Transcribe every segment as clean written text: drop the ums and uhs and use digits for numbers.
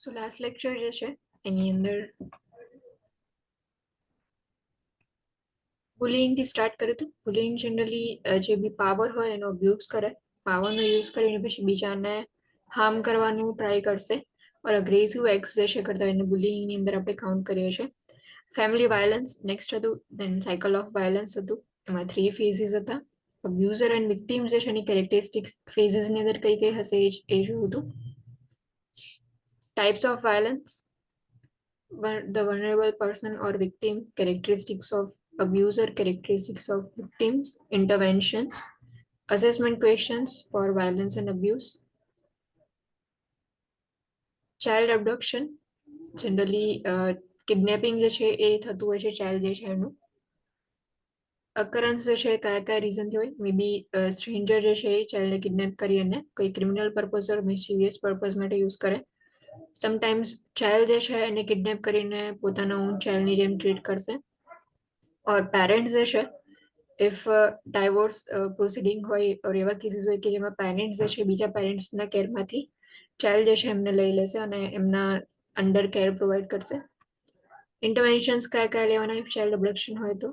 સો last lecture જે છે એની અંદર બુલિંગથી સ્ટાર્ટ કર્યું હતું. બુલિંગ જનરલી જે બી પાવર હોય એનો અબ્યુઝ કરે, પાવરનો યુઝ કરીને પછી બીજાને હાર્મ કરવાનું ટ્રાય કરશે. ઓર અગ્રેસિવ એક્સ જે છે કરતા એને બુલિંગની અંદર આપણે કાઉન્ટ કરીએ છીએ. ફેમિલી વાયલન્સ નેક્સ્ટ હતું. દેન સાયકલ ઓફ વાયલન્સ હતું. એમાં 3 ફેઝિસ હતા. અબ્યુઝર એન્ડ વિક્ટીમ જે છે એની કેરેક્ટરિસ્ટિક્સ ફેઝિસની અંદર કઈ કઈ હશે એ જોયું હતું. Types of violence, the vulnerable person or victim, characteristics of abuser, characteristics of victims, interventions, assessment questions for violence and abuse, child abduction, generally kidnapping જે છે એ થતું હોય છે ચાઇલ્ડ જે છે એનું. અકરન્સ જે છે કયા કયા રીઝનથી હોય, મે બી સ્ટ્રેન્જર જે છે એ ચાઇલ્ડને કિડનેપ કરી અને કોઈ ક્રિમિનલ પર્પઝ ઓર મિસchievous પર્પઝ માટે યુઝ કરે. સમટાઈમ્સ ચાઇલ્ડ જે છે એને કિડનેપ કરીને પોતાના ઓન ચાઇલ્ડની જેમ ટ્રીટ કરશે. ઓર પેરેન્ટ્સ જે છે ઇફ ડાયવોર્સ પ્રોસિડિંગ હોય ઓર એવા કેસીસ હોય કે જેમાં પેરેન્ટ્સ જે છે બીજા પેરેન્ટ્સના કેરમાંથી ચાઇલ્ડ જે છે એમને લઈ લેશે અને એમના અંડર કેર પ્રોવાઈડ કરશે. ઇન્ટરવેન્શન્સ કયા કયા લેવાના ઇફ ચાઇલ્ડ અબડક્શન હોય તો.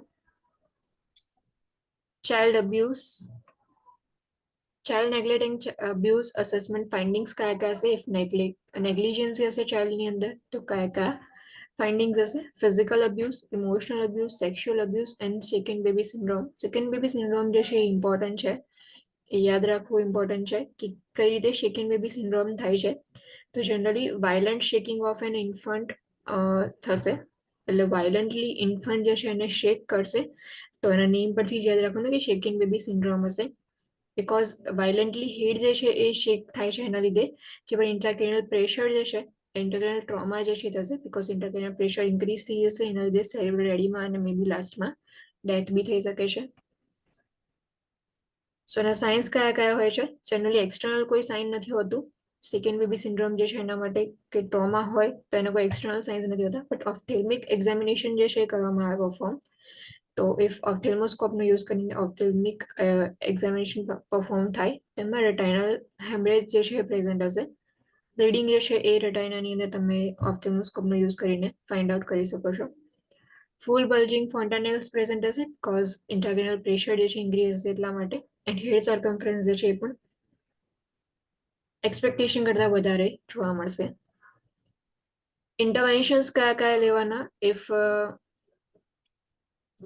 Child abuse, child neglect and abuse assessment findings કયા કયા હશે. ઇફ નેગ્લિજન્સી હશે ચાઇલ્ડની અંદર તો કયા કયા ફાઇન્ડિંગ્સ હશે. Physical abuse, emotional abuse, sexual abuse and second baby syndrome. Second baby syndrome જે છે એ ઇમ્પોર્ટન્ટ છે, એ યાદ રાખવું ઇમ્પોર્ટન્ટ છે કે કઈ રીતે સેકન્ડ બેબી સિન્ડ્રોમ થાય છે. તો generally violent shaking of an infant થશે, એટલે વાયલન્ટલી ઇન્ફન્ટ જે છે એને શેક કરશે. તો એના નેમ પરથી યાદ રાખવાનું કે સેકન્ડ બેબી સિન્ડ્રોમ હશે. બિકોઝ વાયલન્ટલી હેડ જે છે એ શેક થાય છે એના લીધે જે પણ ઇન્ટ્રાક્રેનિયલ પ્રેશર જે છે, ઇન્ટરક્રેનિયલ ટ્રોમા જે છે થશે. બિકોઝ ઇન્ટ્રાક્રેનિયલ પ્રેશર ઇન્ક્રીઝ થઈ જશે, એના લીધે સેરેબ્રલ એડીમા અને મે બી લાસ્ટમાં ડેથ બી થઈ શકે છે. સો એના સાઇન્સ કયા કયા હોય છે. જનરલી એક્સટર્નલ કોઈ સાઇન નથી હોતું સેકન્ડ બેબી સિન્ડ્રોમ જે છે એના માટે, કે ટ્રોમા હોય તો એના કોઈ એક્સટર્નલ સાઇન્સ નથી હોતા. બટ ઓપ્થેલ્મિક એક્ઝામિનેશન જે છે એ કરવામાં આવે પરફોર્મ. તો ઇફ ઓપ્થેલ્મોસ્કોપનો યુઝ કરીને ઓપ્થેલ્મિક એક્ઝામિનેશન પરફોર્મ થાય તેમાં રેટાઇનલ હેમરેજ જે છે એ પ્રેઝન્ટ હશે. બ્લીડિંગ જે છે એ રેટાઇનાની અંદર તમે ઓપ્થેલ્મોસ્કોપનો યુઝ કરીને ફાઇન્ડ આઉટ કરી શકો છો. ફૂલ બલ્જિંગ ફોન્ટાનેલ્સ પ્રેઝન્ટ હશે કોઝ ઇન્ટ્રાક્રેનિયલ પ્રેશર જે છે ઇન્ક્રીઝ હશે એટલા માટે. એન્ડ હેડ સર્કમ્ફરન્સ જે છે એ પણ એક્સપેક્ટેશન કરતાં વધારે જોવા મળશે. ઇન્ટરવેન્શન્સ કયા કયા લેવાના if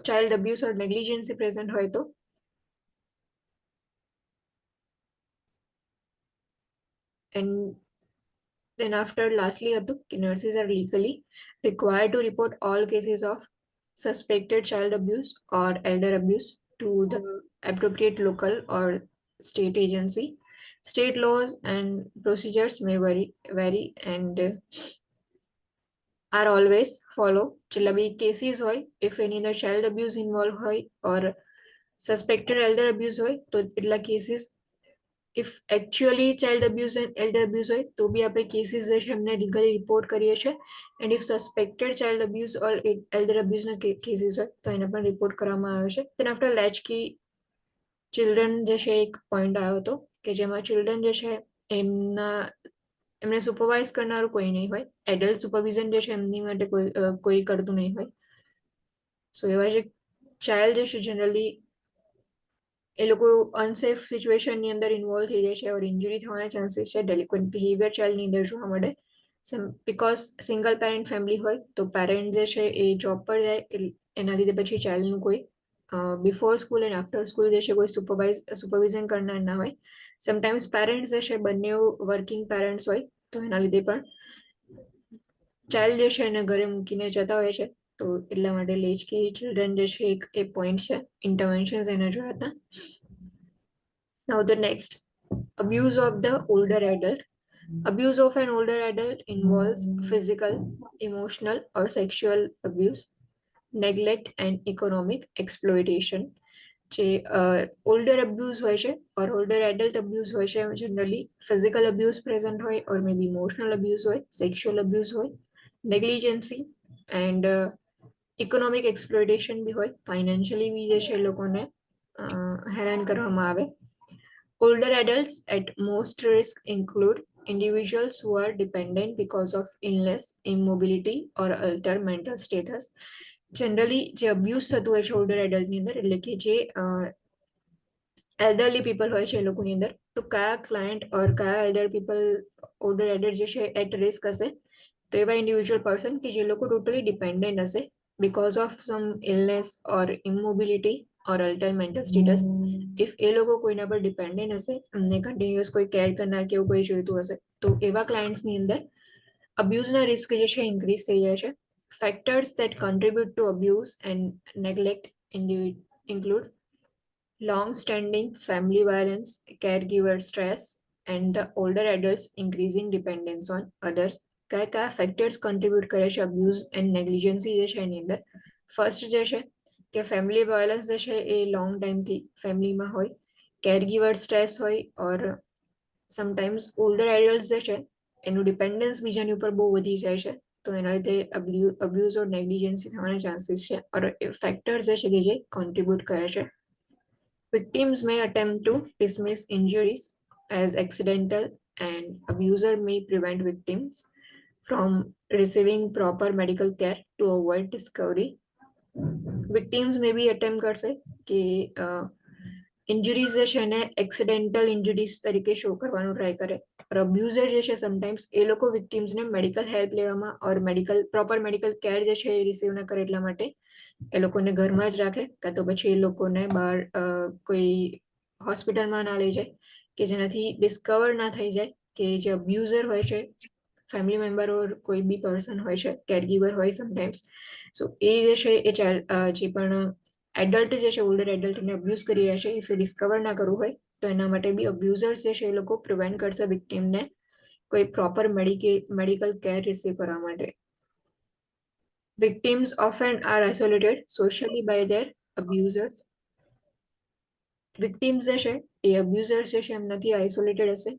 child abuse or negligence present હોય તો. એન્ડ then after lastly હતું કે nurses are legally required to report all cases of suspected child abuse or elder abuse to the appropriate local or state agency. State laws and procedures may vary and are always follow. જેટલા બી cases હોય if any other child abuse involved હોય or suspected elder abuse હોય તો એટલા cases if actually child abuse and elder abuse હોય તો બી આપણે cases જે છે એમને લીગલી રિપોર્ટ કરીએ છીએ. And if suspected child abuse or elder અબ્યુઝના કેસીસ હોય તો એને પણ રિપોર્ટ કરવામાં આવે છે. તેના આફ્ટર લેચકી ચિલ્ડ્રન જે છે એક પોઈન્ટ આવ્યો હતો કે જેમાં ચિલ્ડ્રન જે છે એમને સુપરવાઇઝ કરનારું કોઈ નહીં હોય. એડલ્ટ સુપરવિઝન જે છે એમની માટે કોઈ કરતું નહીં હોય. સો એવા જે ચાઇલ્ડ જે છે જનરલી એ લોકો અનસેફ સિચ્યુએશનની અંદર ઇન્વોલ્વ થઈ જાય છે ઓર ઇન્જરી થવાના ચાન્સીસ છે ડેલિક્વન્ટ બિહેવિયર ચાઇલ્ડની અંદર જોવા મળે. બિકોઝ સિંગલ પેરેન્ટ ફેમિલી હોય તો પેરેન્ટ જે છે એ જોબ પર જાય એના લીધે પછી ચાઇલ્ડનું કોઈ before school and after school જે છે કોઈ સુપરવિઝન કરનાર ના હોય. સમટાઈમ્સ પેરેન્ટ્સ જે છે બંને વર્કિંગ પેરેન્ટ્સ હોય તો એના લીધે પણ ચાઇલ્ડ જે છે એને ઘરે મૂકીને જતા હોય છે. તો એટલા માટે લેચકી ચિલ્ડ્રન જે છે એક એ પોઈન્ટ છે ઇન્ટરવેન્શન્સ એના જોયા હતા. Now the next, abuse of the older adult. Abuse of an older adult involves physical, emotional or sexual abuse, neglect and economic exploitation. જે ઓલ્ડર અબ્યુઝ હોય છે ઓર ઓલ્ડર એડલ્ટ અબ્યુઝ હોય છે જનરલી ફિઝિકલ અબ્યુઝ પ્રેઝન્ટ હોય ઓર મે બી emotional abuse હોય, sexual abuse હોય, negligence and economic exploitation બી હોય. Financially બી જે છે લોકોને હેરાન કરવામાં આવે. Older adults at most risk include individuals who are dependent because of illness, immobility or altered mental status. Generally જે અબ્યુઝ થતું હોય છે ઓલ્ડર એડલ્ટની અંદર, એટલે કે જે એલ્ડરલી પીપલ હોય છે એ લોકોની અંદર, તો કયા ક્લાયન્ટ ઓર કયા એલ્ડર પીપલ, ઓલ્ડર એડલ્ટ જે છે એટ રિસ્ક હશે, તો એવા ઇન્ડિવિજ્યુઅલ પર્સન કે જે લોકો ટોટલી ડિપેન્ડન્ટ હશે because of some illness or immobility or altered mental status. If એ લોકો કોઈના પર ડિપેન્ડન્ટ હશે, એમને કન્ટિન્યુઅસ કોઈ કેર કરનાર કે એવું કોઈ જોઈતું હશે, તો એવા ક્લાયન્ટ્સની અંદર અબ્યુઝના રિસ્ક જે છે ઇન્ક્રીઝ થઈ જાય છે. Factors that contribute to abuse and neglect include long-standing family violence, caregiver stress, and the older adults increasing dependence on others. કયા કયા ફેક્ટર્સ કન્ટ્રીબ્યુટ કરે છે અબ્યુઝ એન્ડ નેગ્લિજન્સી જે છે એની અંદર? ફર્સ્ટ જે છે કે ફેમિલી વાયોલન્સ જે છે એ લોંગ ટાઈમથી ફેમિલીમાં હોય, કેરગીવર સ્ટ્રેસ હોય, ઓર સમટાઈમ્સ ઓલ્ડર એડલ્ટ જે છે એનું ડિપેન્ડન્સ બીજાની ઉપર બહુ વધી જાય છે, તો એના લીધે અબ્યુઝ ઓર નેગ્લિજન્સી થવાના ચાન્સીસ છે, ઓર એ ફેક્ટર્સ જે છે કે જે કોન્ટ્રીબ્યુટ કરે છે. Victims may attempt to dismiss injuries as accidental, and abuser may prevent victims from receiving proper medical care to avoid discovery. Victims may be attempt કરશે કે ઇન્જરીઝ જે છે એને એક્સિડેન્ટલ ઇન્જરીઝ તરીકે શો કરવાનું ટ્રાય કરે, પર અબ્યુઝર જે છે સમટાઈમ્સ એ લોકો વિક્ટિમ્સને મેડિકલ હેલ્પ લેવામાં ઓર પ્રોપર મેડિકલ કેર જે છે એ રિસીવ ન કરે એટલા માટે એ લોકોને ઘરમાં જ રાખે, કાં તો પછી એ લોકોને બહાર કોઈ હોસ્પિટલમાં ના લઈ જાય કે જેનાથી ડિસ્કવર ના થઈ જાય કે જે અબ્યુઝર હોય છે ફેમિલી મેમ્બર ઓર કોઈ બી પર્સન હોય છે, કેરગીવર હોય સમટાઈમ્સ, સો એ જે છે એ જે પણ એડલ્ટ જે છે ઓલ્ડર એડલ્ટને અબ્યુઝ કરી રહ્યા છે, ઇફ એ ડિસ્કવર ના કરવું હોય તો એના માટે બી અબ્યુઝર્સ જે છે એ લોકો પ્રિવેન્ટ કરશે વિક્ટિમને કોઈ પ્રોપર મેડિકલ કેર રિસીવ કરવા માટે. Victims often are isolated socially by their abusers. Victims જે છે એ અબ્યુઝર્સ જે છે એમનાથી આઇસોલેટેડ હશે.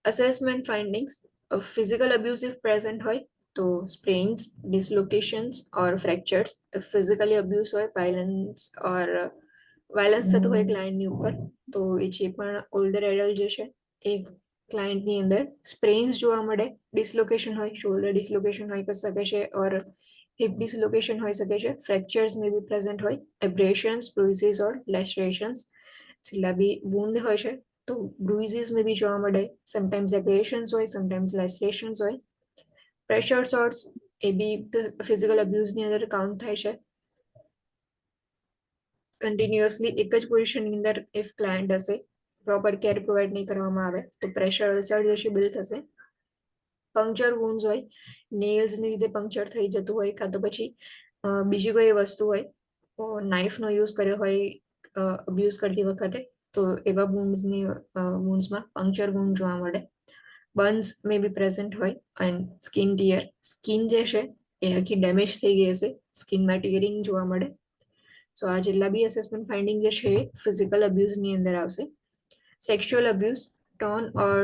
Assessment findings of physical abuse if present હોય તો sprains, dislocations or fractures. If physically abuse હોય, violence થતું હોય ક્લાયન્ટની ઉપર, તો એ જે પણ ઓલ્ડર એડલ્ટ જે છે એ ક્લાયન્ટની અંદર સ્પ્રેન્સ જોવા મળે, ડિસલોકેશન હોય, શોલ્ડર ડિસલોકેશન હોઈ શકે છે, ઓર હિપ ડિસલોકેશન હોઈ શકે છે, ફ્રેક્ચર્સ મે બી પ્રેઝન્ટ હોય, એબ્રેશન્સ, બ્રુઇસીસ ઓર લેસરેશન્સ, છેલ્લા બી વુન્ડ હોય છે તો બ્રુઇસીસ મે બી જોવા મળે, સમટાઈમ્સ એબ્રેશન્સ હોય, સમટાઈમ્સ લેસરેશન્સ હોય. પ્રેશર સોર્ટ્સ એ બી ફિઝિકલ અબ્યુઝની અંદર કાઉન્ટ થાય છે. કન્ટિન્યુઅસલી એક જ પોઝિશનની અંદર ઇફ ક્લાયન્ટ હશે, પ્રોપર કેર પ્રોવાઈડ નહીં કરવામાં આવે તો પ્રેશર અલ્સર જે છે બિલ્ડ થશે. પંક્ચર વુન્ડ્સ હોય, નેલ્સની લીધે પંક્ચર થઈ જતું હોય, કાં તો પછી બીજી કોઈ વસ્તુ હોય, નાઇફનો યુઝ કર્યો હોય અબ્યુઝ કરતી વખતે, તો એવા વુન્ડ્સમાં પંક્ચર વુન્ડ જોવા મળે. બર્ન્સ મે બી પ્રેઝન્ટ હોય, એન્ડ સ્કિન ટીયર, સ્કિન જે છે એ આખી ડેમેજ થઈ ગઈ હશે, સ્કિનમાં ટીયરિંગ જોવા મળે. સો આ જેટલા બી અસેસમેન્ટ ફાઇન્ડિંગ જે છે એ ફિઝિકલ અબ્યુઝની અંદર આવશે. Sexual abuse, torn or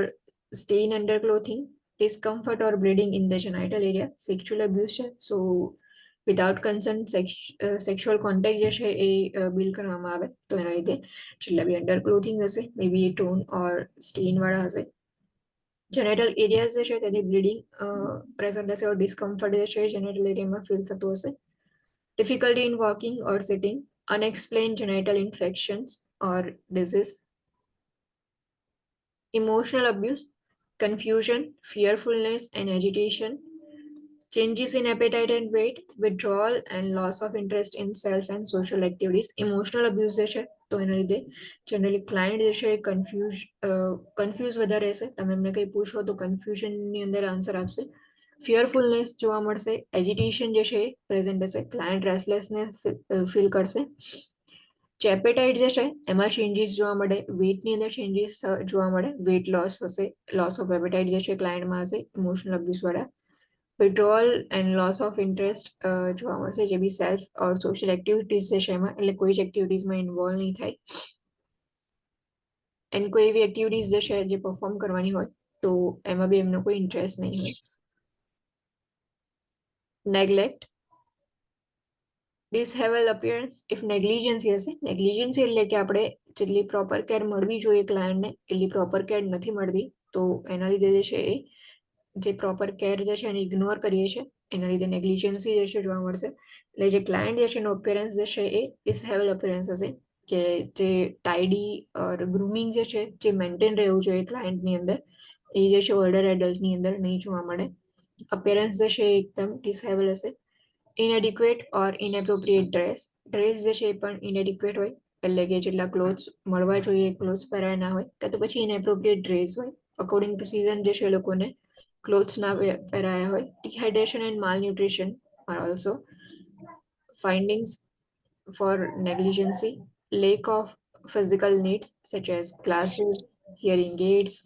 stain under clothing, discomfort or bleeding in the genital area, sexual abuse છે. સો વિધાઉટ કન્સન્ટ સેક્સ્યુઅલ કોન્ટેક્ટ જે છે એ બિલ્ડ કરવામાં આવે તો એના લીધે જેટલા બી અંડર ક્લોથિંગ હશે મે બી એ ટોન ઓર સ્ટેઇન વાળા હશે. જેનેટલ એરિયાઝ જે છે તેની બ્લીડિંગ પ્રેઝન્ટ હશે, ઓર ડિસ્કમ્ફર્ટ જે છે જેનેટલ એરિયામાં ફીલ થતું હશે. Difficulty in walking or sitting, unexplained genital infections or disease. Emotional abuse, confusion, fearfulness and agitation, changes in appetite and weight, withdrawal and loss of interest in self and social activities. Emotional abuse જે છે તો એના લીધે generally client જે છે એ confuse વધારે હશે, તમે એમને કંઈ પૂછો તો કન્ફ્યુઝનની અંદર આન્સર આપશે. ફિયરફુલનેસ જોવા મળશે, એજિટેશન જે છે એ પ્રેઝન્ટ હશે, ક્લાયન્ટ રેસ્ટલેસનેસ ફીલ કરશે. એપેટાઇટ જે છે એમાં ચેન્જીસ જોવા મળે, વેટની અંદર ચેન્જીસ જોવા મળે, વેટ લોસ હશે, લોસ ઓફ એપેટાઇટ જે છે ક્લાયન્ટમાં હશે ઇમોશનલ અબ્યુઝ વાળા. Withdrawal and loss of interest જોવા મળશે, જે બી સેલ્ફ ઓર સોશિયલ એક્ટિવિટીઝ જે છે એમાં, એટલે કોઈ જ એક્ટિવિટીઝમાં ઇન્વોલ્વ નહીં થાય, એન્ડ કોઈ એવી એક્ટિવિટીઝ જે છે જે પરફોર્મ કરવાની હોય તો એમાં બી એમનો કોઈ ઇન્ટરેસ્ટ નહીં હોય. નેગ્લેક્ટ, ડિસહેબલ અપિયરન્સ ઇફ નેગ્લિજન્સી હશે. નેગ્લિજન્સી એટલે કે આપણે જેટલી પ્રોપર કેર મળવી જોઈએ ક્લાયન્ટને એટલી પ્રોપર કેર નથી મળતી, તો એના લીધે જે છે એ જે પ્રોપર કેર જે છે એને ઇગ્નોર કરીએ છીએ, એના લીધે નેગ્લિજન્સી જે છે જોવા મળશે. એટલે જે ક્લાયન્ટ જે છે એનો અપિયરન્સ જે છે એ ડિસહેબલ અપિયરન્સ હશે, કે જે ટાઈડી ઓર ગ્રુમિંગ જે છે જે મેન્ટેન રહેવું જોઈએ ક્લાયન્ટની અંદર, એ જે છે ઓલ્ડર એડલ્ટની અંદર નહીં જોવા મળે. અપિયરન્સ જે છે એકદમ ડિસહેબલ હશે. ઇનએડિક્વેટ ઓર ઇનએપ્રોપ્રિએટ ડ્રેસ જે છે એ પણ ઇનએડિક્વેટ હોય, એટલે કે જેટલા ક્લોથ્સ મળવા જોઈએ ક્લોથ્સ પહેરાયા ના હોય, કાં તો પછી ઇનએપ્રોપ્રિએટ ડ્રેસ હોય અકોર્ડિંગ ટુ સીઝન જે છે એ લોકોને ક્લોથ્સ ના પહેરાયા હોય. ડિહાઇડ્રેશન એન્ડ માલ nutrition are also findings for negligency. Lack of physical needs such as glasses, hearing aids.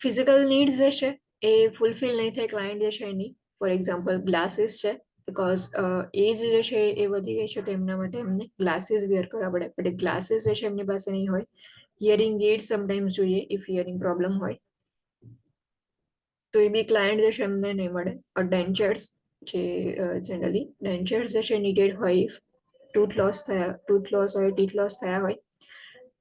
Physical needs જે છે એ ફૂલફિલ નહીં થાય ક્લાયન્ટ જે છે એની. ફોર એક્ઝામ્પલ ગ્લાસીસ છે, બિકોઝ એજ જે છે એ વધી ગઈ છે, તો એમના માટે એમને ગ્લાસીસ વેર કરવા પડે, બટ ગ્લાસીસ જે છે એમની પાસે નહીં હોય. હિયરિંગ એડ સમટાઈમ્સ જોઈએ ઇફ હિયરિંગ પ્રોબ્લેમ હોય, તો એ બી ક્લાયન્ટ જે છે એમને નહીં મળે. ઓર ડેન્ચર્સ, જે જનરલી ડેન્ચર્સ જે છે નીડેડ હોય ઇફ ટૂથ લોસ હોય, ટીથ લોસ થયા હોય,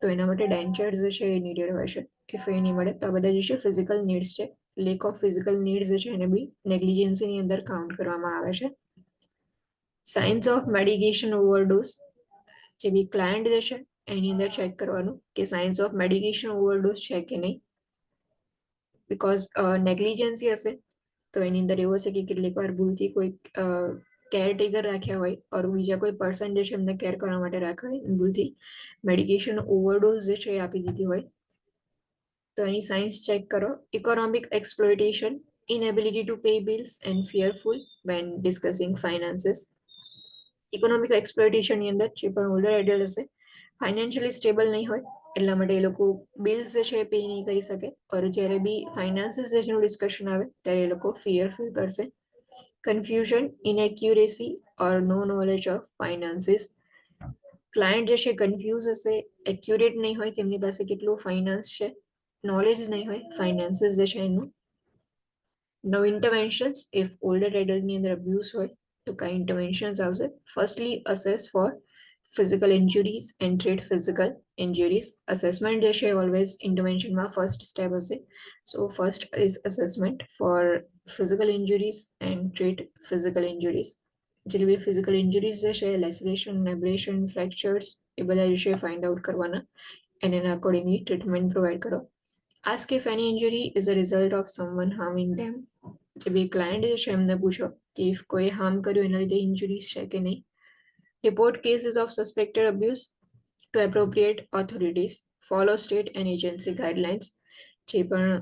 તો એના માટે ડેન્ચર્સ જે છે એ નીડેડ હોય છે. ઇફ એ નહીં મળે તો આ બધા જે છે ફિઝિકલ નીડ્સ છે. લેક ઓફ ફિઝિકલ નીડ્સ જે છે એને બી નેગ્લિજન્સીની અંદર કાઉન્ટ કરવામાં આવે છે. સાઇન્સ ઓફ મેડિકેશન ઓવરડોઝ, જે બી ક્લાયન્ટ જે છે એની અંદર ચેક કરવાનું કે સાઇન્સ ઓફ મેડિકેશન ઓવરડોઝ છે કે નહીં. બિકોઝ નેગ્લિજન્સી હશે તો એની અંદર એવું હશે કે કેટલીક વાર ભૂલથી કોઈ કેરટેકર રાખ્યા હોય ઓર બીજા કોઈ પર્સન જે છે એમને કેર કરવા માટે રાખ્યા હોય, ભૂલથી મેડિકેશન ઓવરડોઝ જે છે એ આપી દીધી હોય, તો એની સાઇન્સ ચેક કરો. Economic exploitation, inability to pay bills and fearful when discussing finances. Economic એક્સપ્લોઇટેશનની અંદર જે પણ ઓલ્ડર એડલ્ટ હશે ફાઇનાન્શિયલી સ્ટેબલ નહીં હોય, એટલા માટે એ લોકો બિલ્સ જે છે એ પે નહીં કરી શકે, ઓર જ્યારે બી ફાઇનાન્સીસ જે છે ડિસ્કશન આવે ત્યારે એ લોકો ફિયર ફીલ કરશે. Confusion, inaccuracy or no knowledge of finances. Client જે છે કન્ફ્યુઝ હશે, એક્યુરેટ નહીં હોય કે એમની પાસે કેટલું ફાઇનાન્સ છે, નોલેજ નહીં હોય ફાઇનાન્સીસ જે છે એનું. નો ઇન્ટરવેન્શન્સ, ઇફ ઓલ્ડર એડલ્ટની અંદર અબ્યુઝ હોય તો કઈ ઇન્ટરવેન્શન્સ આવશે. Firstly assess for physical injuries and treat physical injuries. Assessment જે છે ઓલવેઝ ઇન્ટરવેન્શનમાં ફર્સ્ટ સ્ટેપ હશે. So first is assessment for physical injuries and treat physical injuries. જેટલી બી ફિઝિકલ ઇન્જુરીઝ જે છે, લેસરેશન, એબ્રેશન, ફ્રેક્ચર્સ, એ બધા વિશે ફાઇન્ડ આઉટ કરવાના અને એના અકોર્ડિંગલી ટ્રીટમેન્ટ પ્રોવાઈડ કરો. Ask if any injury is a result of someone harming them. જે બી ક્લાયન્ટ જે છે એમને પૂછો કે ઇફ કોઈ હાર્મ કર્યું એના લીધે ઇન્જુરીઝ છે કે નહીં. Report cases of suspected abuse to appropriate authorities. Follow state and agency guidelines. જે પણ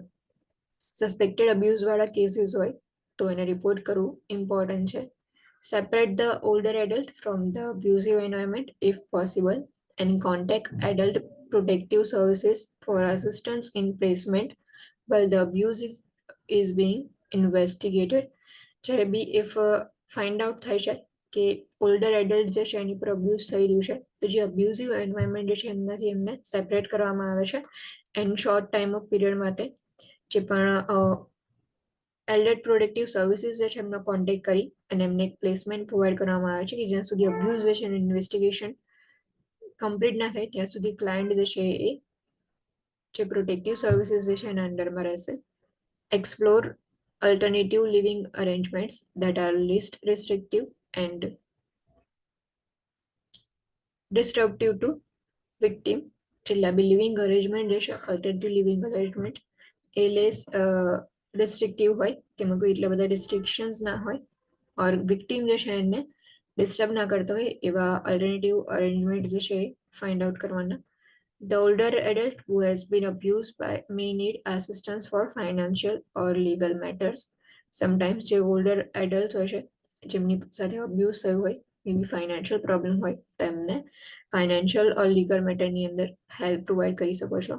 સસ્પેક્ટેડ અબ્યુઝ વાળા કેસીસ હોય તો એને રિપોર્ટ કરવું ઇમ્પોર્ટન્ટ છે. Separate the older adult from the abusive environment if possible and contact adult protective services for assistance in placement while the abuse is being investigated. જ્યારે બી if find out થઈ જાય કે older adult જે છે એની પર abuse થઈ રહ્યું છે, તો જે અબ્યુઝિવ એન્વાયરમેન્ટ જે છે એમનાથી એમને સેપરેટ કરવામાં આવે છે and short time off period માટે. જે પણ એલ્ડર પ્રોટેક્ટિવ સર્વિસીસ જે છે એમનો કોન્ટેક્ટ કરી અને એમને એક પ્લેસમેન્ટ પ્રોવાઈડ કરવામાં આવે છે કે જ્યાં સુધી અબ્યુઝ જે છે ઇન્વેસ્ટિગેશન કમ્પ્લીટ ના થાય ત્યાં સુધી ક્લાયન્ટ જે છે એ જે પ્રોટેક્ટિવ સર્વિસીસ જે છે એના અંડરમાં રહેશે. Explore alternative living arrangements that are least restrictive and disruptive to victim. જેટલા બી લિવિંગ અરેન્જમેન્ટ જે છે, અલ્ટરનેટિવ લિવિંગ અરેન્જમેન્ટ, એ લેસ રિસ્ટ્રિક્ટિવ હોય, તેમાં કોઈ એટલા બધા રિસ્ટ્રિક્શન્સ ના હોય, ઓર વિક્ટીમ જે છે એને ડિસ્ટર્બ ના કરતો હોય એવા અલ્ટરનેટિવ અરેન્જમેન્ટ જે છે એ ફાઇન્ડ આઉટ કરવાના. The older adult who has been abused may need assistance for financial or legal matters. Sometimes જે older adults હોય છે જેમની સાથે અબ્યુઝ થયું હોય, એવી ફાઇનાન્શિયલ પ્રોબ્લેમ હોય તો એમને ફાઇનાન્શિયલ ઓર લીગલ મેટરની અંદર હેલ્પ પ્રોવાઈડ કરી શકો છો.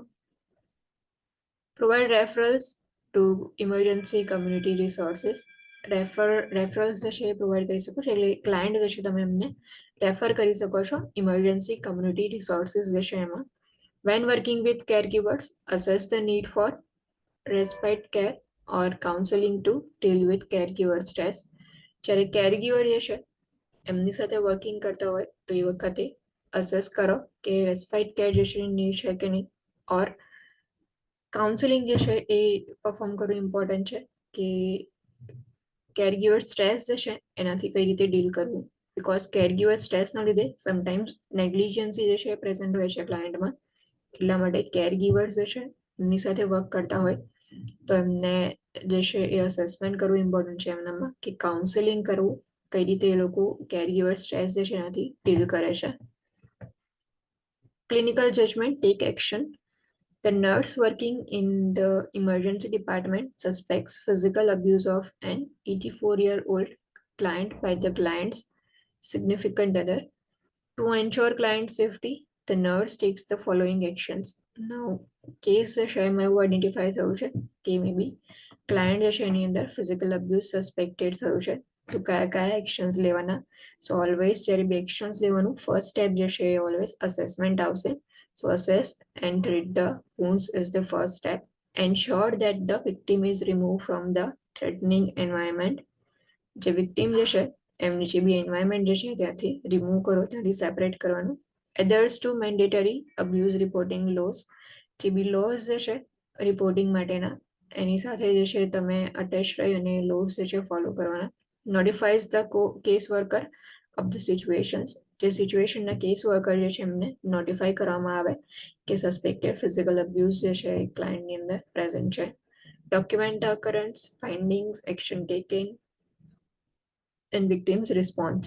Provide referrals to emergency community resources. Referrals જે છે એ પ્રોવાઈડ કરી શકો છો, એટલે ક્લાયન્ટ જે છે તમે એમને રેફર કરી શકો છો ઇમરજન્સી કમ્યુનિટી રિસોર્સિસ જે છે એમાં. When working with caregivers, assess the need for respite care or counseling to deal with caregiver stress. જ્યારે કેરગીવર જે છે એમની સાથે વર્કિંગ કરતા હોય તો એ વખતે અસેસ કરો કે રેસ્પાઇટ કેર જે છે નીડ છે કે નહીં. ઓર કાઉન્સેલિંગ જે છે એ પરફોર્મ કરવું ઇમ્પોર્ટન્ટ છે કે કેરગીવર સ્ટ્રેસ જે છે એનાથી કઈ રીતે ડીલ કરવું. બિકોઝ કેરગીવર સ્ટ્રેસના લીધે સમટાઈમ્સ નેગ્લિજન્સી જે છે એ પ્રેઝન્ટ હોય છે ક્લાયન્ટમાં. એટલા માટે કેરગીવર્સ જે છે એમની સાથે વર્ક કરતા હોય તો એમને જે છે એ અસેસમેન્ટ કરવું ઇમ્પોર્ટન્ટ છે એમનામાં, કે કાઉન્સેલિંગ કરવું, કઈ રીતે એ લોકો કેરગીવર સ્ટ્રેસ જે છે એનાથી ડીલ કરે છે. Clinical judgement, take action. The nurse working in the emergency department suspects physical abuse of an 84-year-old client by the client's significant other. To ensure client safety, the nurse takes the following actions. Now, case શેમાં એવું identify થયું છે કે મે બી client જે છે એની અંદર physical abuse suspected થયું છે, તો કયા કયા એક્શન્સ લેવાના. સો ઓલવેઝ જ્યારે બી એક્શન્સ લેવાનું, ફર્સ્ટ સ્ટેપ જે છે એ ઓલવેઝ અસેસમેન્ટ આવશે. So assess and treat the wounds is the first step. Ensure that the victim is removed from the threatening environment. જે વિક્ટિમ જે છે એમની જે બી એન્વાયરમેન્ટ જે છે ત્યાંથી રિમૂવ કરો, ત્યાંથી સેપરેટ કરવાનું. Adheres to mandatory abuse reporting laws. જે બી લોઝ જે છે રિપોર્ટિંગ માટેના એની સાથે જે છે તમે અટેચ રહી અને લોઝ જે છે ફોલો કરવાના. Notifies the case worker of the situations. જે સિચ્યુએશનના કેસ વર્કર જે છે એમને નોટિફાઈ કરવામાં આવે કે સસ્પેક્ટેડ ફિઝિકલ અબ્યુઝ જે છે એ ક્લાયન્ટની અંદર પ્રેઝન્ટ છે. Document the occurrence, findings, action taking and victim's response.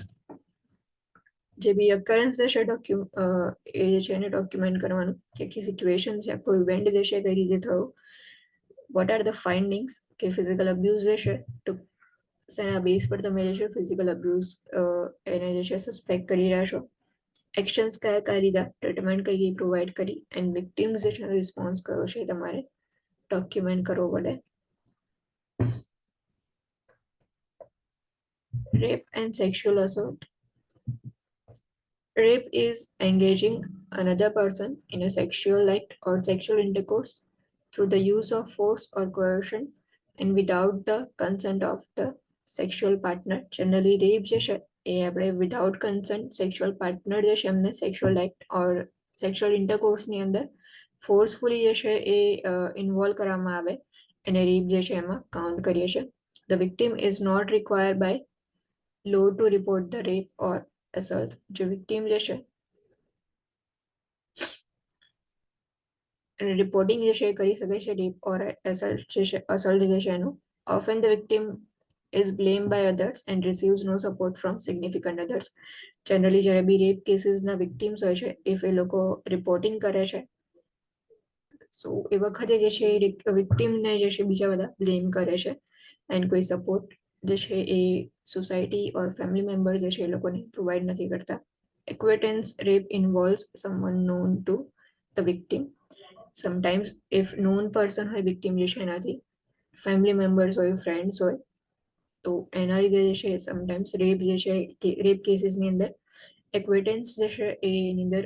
જે બી અકરન્સ જે છે એ જે છે એને ડોક્યુમેન્ટ કરવાનું કે આખી સિચ્યુએશન છે, આખો ઇવેન્ટ જે છે કઈ રીતે થયો. વોટ આર ધ ફાઇન્ડિંગ્સ, કે ફિઝિકલ અબ્યુઝ જે છે તો શેના બેઝ પર તમે જે છે ફિઝિકલ અબ્યુઝ એને જે છે સસ્પેક્ટ કરી રહ્યા છો. એક્શન્સ કયા કયા લીધા, ટ્રીટમેન્ટ કઈ કઈ પ્રોવાઈડ કરી, એન્ડ વિક્ટિમ્સ જે છે રિસ્પોન્સ કયો છે તમારે ડોક્યુમેન્ટ કરવો પડે. Rape and sexual assault. Rape is engaging another person in a sexual act or sexual intercourse through the use of force or coercion and without the consent of the sexual partner. Generally, rape જે છે એ આપણે without consent sexual partner જે છે એમને sexual act ઓર sexual ઇન્ટરકોર્સની અંદર forcefully જે છે એ involve કરવામાં આવે અને રેપ જે છે એમાં કાઉન્ટ કરીએ છીએ. The victim is not required by law to report the rape or assault. જે વિક્ટિમ જે છે રિપોર્ટિંગ જે છે એ કરી શકે છે રેપ ઓર અસલ્ટ જે છે એનું. Often the victim is blamed by others and receives no support from significant others. Generally જ્યારે બી રેપ કેસીસના વિક્ટિમ્સ હોય છે ઇફ એ લોકો રિપોર્ટિંગ કરે છે સો એ વખતે જે છે વિક્ટિમને જે છે બીજા બધા બ્લેમ કરે છે એન્ડ કોઈ સપોર્ટ જે છે એ સોસાયટી ઓર ફેમિલી મેમ્બર જે છે એ લોકોને પ્રોવાઈડ નથી કરતા. Acquaintance rape involves someone known to the victim. Sometimes if known person હોય વિક્ટિમ જે છે એનાથી, ફેમિલી મેમ્બર્સ હોય, ફ્રેન્ડ્સ હોય, તો એના લીધે જે છે સમટાઈમ્સ રેપ જે છે રેપ કેસીસની અંદર એક્વેટન્સ જે છે એની અંદર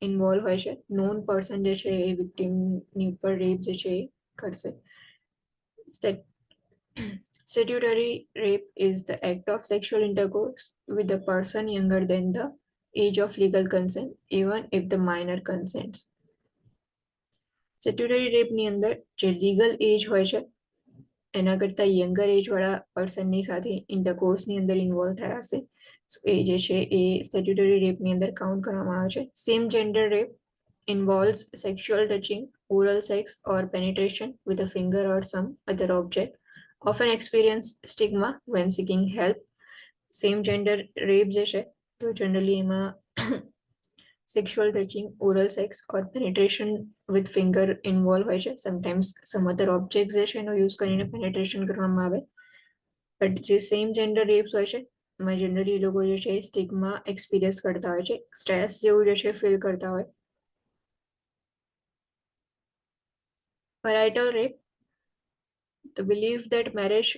ઇન્વોલ્વ હોય છે. નોન પર્સન જે છે એ વિક્ટિમની ઉપર રેપ જે છે એ કરશે. Statutory rape is the act of sexual intercourse with a person younger than the age of legal consent, even if the minor consents. Statutory rape ની અંદર જે લીગલ એજ હોય છે એના કરતા યંગર એજ વાળા પર્સનની સાથે ઇન્ટરકોર્સની અંદર ઇન્વોલ્વ થયા હશે, સો એ જે છે એ સ્ટેટ્યુટરી રેપની અંદર કાઉન્ટ કરવામાં આવે છે. Same gender rape involves sexual touching, oral sex, or penetration with a finger or some other object. Often experience stigma when seeking help. Same gender rape જે છે તો જનરલી એમાં sexual touching, oral sex, or penetration with finger involve હોય છે. Sometimes some other objects જે છે એનો use કરીને penetration કરવામાં આવે. બટ જે સેમ જેન્ડર રેપ્સ હોય છે એમાં જનરલી એ લોકો જે છે સ્ટિગ્મા એક્સપિરિયન્સ કરતા હોય છે, સ્ટ્રેસ જેવું જે છે ફીલ કરતા હોય. Marital rape, the belief that marriage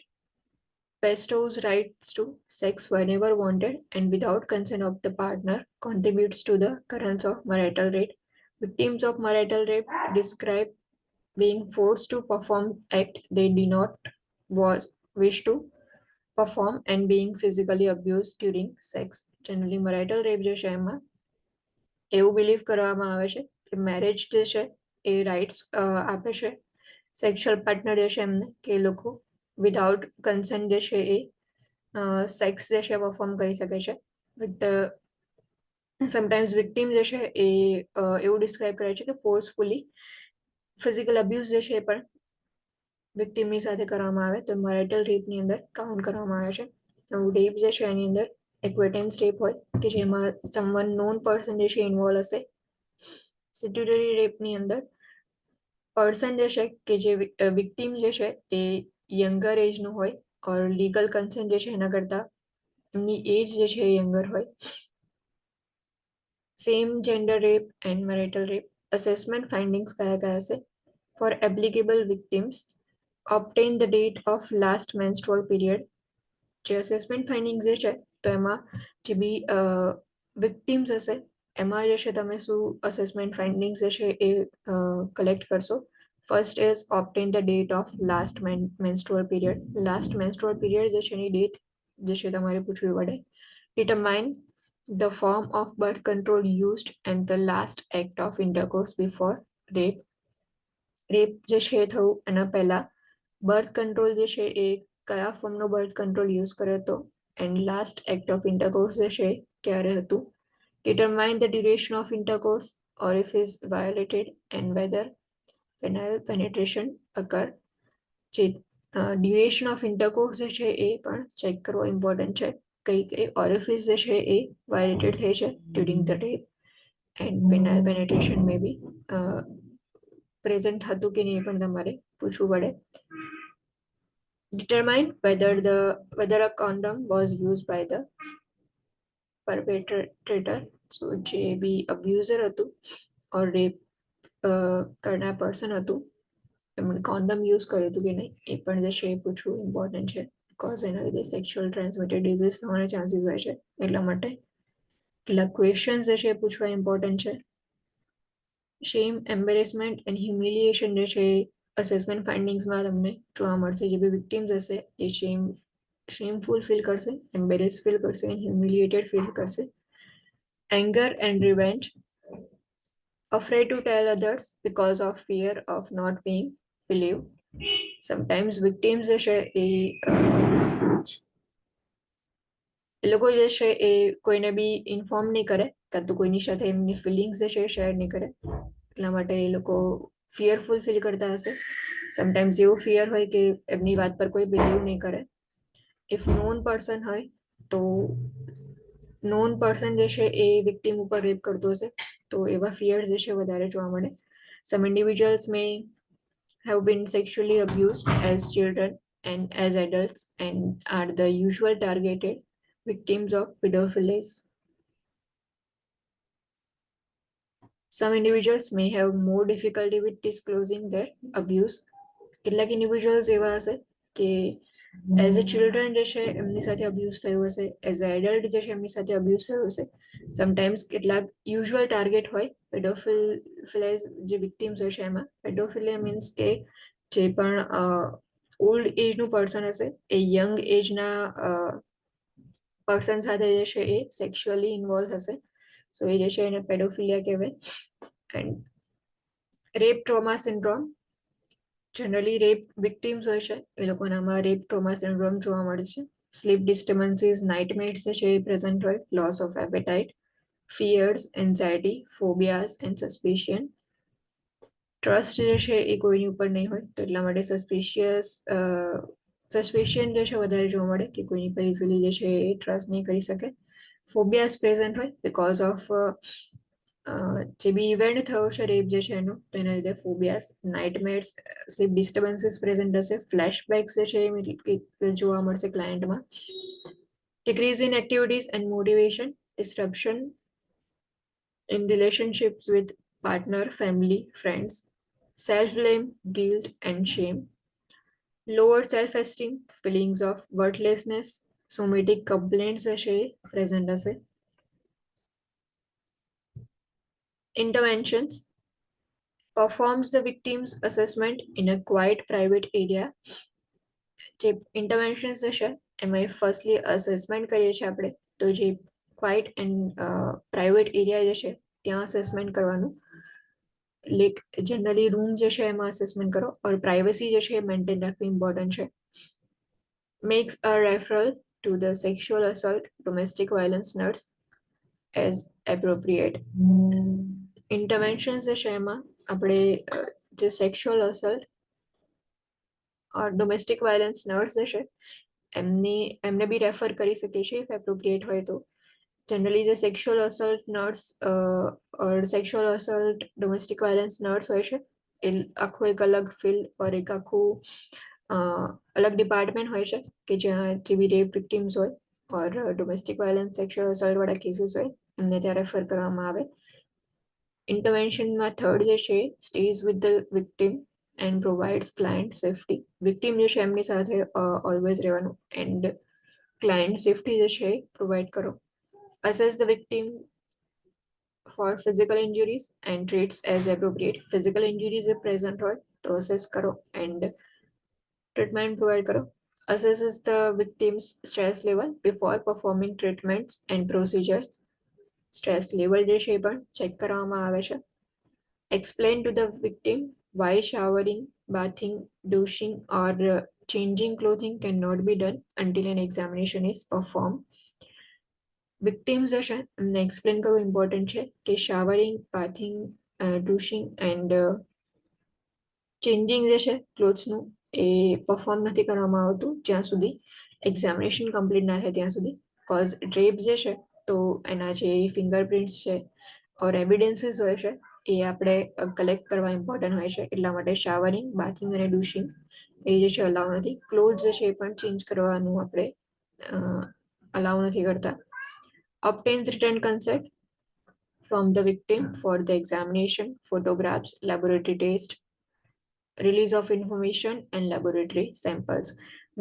bestows rights to sex whenever wanted and without consent of the partner contributes to the occurrence of marital rape. Victims of marital rape describe being forced to perform act they do not wish to perform and being physically abused during sex. Generally marital rape જે છે એમાં એવું believe કરવામાં આવે છે કે marriage જે છે એ રાઇટ્સ આપે છે સેક્સ્યુઅલ પાર્ટનર જે છે એમને કે એ લોકો વિધાઉટ કન્સેન્ટ જે છે એ સેક્સ જે છે પરફોર્મ કરી શકે છે. બટ સમટાઈમ્સ વિક્ટીમ જે છે એ એવું ડિસ્ક્રાઇબ કરે છે કે ફોર્સફુલી ફિઝિકલ અબ્યુઝ જે છે એ પણ વિક્ટીમની સાથે કરવામાં આવે તો મેરિટલ રેપની અંદર કાઉન્ટ કરવામાં આવે છે. રેપ જે છે એની અંદર એક્વેટન્સ રેપ હોય કે જેમાં સમવન નોન પર્સન જે છે ઇન્વોલ્વ હશે. સિટ્યુટરી રેપની અંદર પર્સન જે છે કે જે વિક્ટીમ જે છે એ યંગર એજનું હોય ઓર લીગલ કન્સેન્ટ જે છે એના કરતાં એમની એજ જે છે એ યંગર હોય. Same gender rape and marital rape assessment findings કયા કયા છે for applicable victims obtain the date of last menstrual period. જે અસેસમેન્ટ ફાઇન્ડિંગ્સ જે છે તો એમાં જે બી વિક્ટિમ્સ હશે એમાં જે છે તમે શું અસેસમેન્ટ ફાઇન્ડિંગ્સ જે છે એ કલેક્ટ કરશો. First is obtain the date of last menstrual period. Last menstrual period જે છે એની ડેટ જે છે તમારે પૂછવી પડે. determine the form of birth control used and the last act of intercourse before rape. Rape જે છે એ થયું એના પહેલા બર્થ કંટ્રોલ જે છે એ કયા ફોર્મનો બર્થ કંટ્રોલ યુઝ કર્યો હતો and last act of intercourse જે છે ક્યારે હતું. Determine the duration of intercourse or if is violated and whether penile penetration occur. જે ડ્યુરેશન ઓફ ઇન્ટરકોર્સ જે છે એ પણ ચેક કરવો ઇમ્પોર્ટન્ટ છે. કઈ ઓરિફિસ જે છે એ વાયોલેટેડ થઈ છે during the rape and penile penetration may be present હતું કે નહીં પણ તમારે પૂછવું પડે. determine whether a condom was used by the perpetrator. So જે બી અબ્યુઝર હતું ઓર રેપ કરનાર પર્સન હતું એમણે કોન્ડમ યુઝ કર્યું હતું કે નહીં એ પણ જે છે એ પૂછવું ઇમ્પોર્ટન્ટ છે બીકોઝ એના લીધે સેક્સ્યુઅલ ટ્રાન્સમિટેડ ડિઝીઝ થવાના ચાન્સીસ હોય છે એટલા માટે કેટલાક ક્વેશ્ચન્સ જે છે એ પૂછવા ઇમ્પોર્ટન્ટ છે. શેમ એમ્બેરેસમેન્ટ એન્ડ હ્યુમિલિએશન જે છે અસેસમેન્ટ ફાઇન્ડિંગ્સમાં તમને જોવા મળશે. જે બી વિક્ટિમ્સ હશે એ શેમફુલ ફીલ કરશે, એમ્બેરેસ ફીલ કરશે એન્ડ હ્યુમિલિએટેડ ફીલ કરશે. Anger and revenge afraid to tell others because of fear of not being believed. Sometimes victims જે છે એ લોકો જે છે એ કોઈને બી ઇન્ફોર્મ નહીં કરે કાં તો કોઈની સાથે એમની ફિલિંગ્સ જે છે શેર નહીં કરે એટલા માટે એ લોકો ફિયરફુલ ફીલ કરતા હશે. સમટાઈમ્સ એવું ફિયર હોય કે એમની વાત પર કોઈ બિલીવ નહીં કરે. ઇફ નોન પર્સન હોય તો નોન પર્સન જે છે એ વિક્ટિમ ઉપર રેપ કરતો હશે તો એવા ફિયર જે છે વધારે જોવા મળે. Some individuals may have been sexually abused as children and as adults and are the usual targeted victims of pedophiles. Some individuals may have more difficulty with disclosing their abuse. કેટલાક individuals એવા હશે કે as a children જે છે એમની સાથે abuse થયું હશે, એઝ અ એડલ્ટ જે છે એમની સાથે અબ્યુઝ થયું હશે. સમટાઈમ્સ કેટલાક યુઝ્યુઅલ ટાર્ગેટ હોય પેડોફિલાઇઝ જે વિક્ટિમ્સ હોય છે એમાં. પેડોફિલિયા મીન્સ કે જે પણ ઓલ્ડ એજનું પર્સન હશે એ યંગ એજના પર્સન સાથે જે છે એ સેક્સ્યુઅલી ઇન્વોલ્વ હશે સો એ જે છે એને પેડોફિલિયા કહેવાય. And rape trauma syndrome generally rape victims હોય છે એ લોકોનામાં રેપ ટ્રોમા સિન્ડ્રોમ જોવા મળે છે. સ્લીપ ડિસ્ટર્બન્સીસ, નાઇટમેર્સ જે છે એ પ્રેઝન્ટ હોય, loss of appetite, fears, anxiety, phobias and suspicion. Trust જે છે એ કોઈની ઉપર નહીં હોય તો એટલા માટે સસ્પિશિયન જે છે વધારે જોવા મળે કે કોઈની પર ઇઝીલી જે છે એ ટ્રસ્ટ નહીં કરી શકે. ફોબિયાસ પ્રેઝન્ટ હોય બિકોઝ ઓફ જે બી ઇવેન્ટ થયો છે રેપ જે છે એનો તો એના લીધે phobias. Nightmares, sleep disturbances present હશે, ફ્લેશબેક્સ જે છે એ જોવા મળશે ક્લાયન્ટમાં. Decrease in activities and motivation, disruption in relationships with partner, family, friends, self-blame, guilt and shame, lower self-esteem, feelings of worthlessness, somatic complaints જે છે present હશે. Interventions performs the victim's assessment in a quiet private area જે ઇન્ટરવેન્શન્સ છે એમાં firstly assessment કરીએ છીએ આપણે, તો જે ક્વાઇટ એન્ડ પ્રાઇવેટ એરિયા જે છે ત્યાં અસેસમેન્ટ કરવાનું. લાઈક જનરલી રૂમ જે છે એમાં અસેસમેન્ટ કરો, ઓર પ્રાઇવસી જે છે એ મેન્ટેન રાખવી ઇમ્પોર્ટન્ટ છે. Makes a referral to the sexual assault domestic violence nurse as appropriate. Interventions જે છે એમાં આપણે જે sexual assault domestic violence nurse જે છે એમને બી રેફર કરી શકીએ છીએ ઇફ એપ્રોપ્રિએટ હોય તો. જનરલી જે sexual assault nurse or sexual assault domestic violence nurse હોય છે એ આખું એક અલગ ફિલ્ડ ઓર એક આખું અલગ ડિપાર્ટમેન્ટ હોય છે કે જ્યાં જેવી રેપ વિક્ટિમ્સ હોય ઓર ડોમેસ્ટિક વાયલન્સ સેક્સ્યુઅલ અસોલ્ટ વાળા કેસીસ હોય એમને ત્યાં રેફર કરવામાં આવે. ઇન્ટરવેન્શનમાં થર્ડ જે છે stays with the victim and provides client safety. Victim જે છે એમની સાથે ઓલવેઝ રહેવાનું એન્ડ ક્લાયન્ટ સેફ્ટી જે છે પ્રોવાઈડ કરો. assess the victim for physical injuries and treats as appropriate. Physical injuries if present હોય તો assess કરો and treatment provide કરો. Assesses the victim's stress level before performing treatments and procedures. Stress level જે છે એ પણ check કરવામાં આવે છે. Explain to the victim why showering, bathing, douching or changing clothing cannot be done until an examination is performed. Victims જે છે એમને explain કરવું ઇમ્પોર્ટન્ટ છે કે શાવરિંગ, બાથિંગ, ડુશિંગ એન્ડ ચેન્જિંગ જે છે ક્લોથ્સનું એ પરફોર્મ નથી કરવામાં આવતું જ્યાં સુધી એક્ઝામિનેશન કમ્પ્લીટ ના થાય ત્યાં સુધી. કોઝ રેપ જે છે તો એના જે ફિંગરપ્રિન્ટ્સ છે ઓર એવિડન્સીસ હોય છે એ આપણે કલેક્ટ કરવા ઇમ્પોર્ટન્ટ હોય છે. એટલા માટે શાવરિંગ, બાથિંગ અને ડુશિંગ એ જે છે અલાઉ નથી. ક્લોથ્સ જે છે એ પણ ચેન્જ કરવાનું આપણે અલાઉ નથી કરતા. Obtains written consent from the victim for the examination, photographs, laboratory test, release of information and laboratory samples.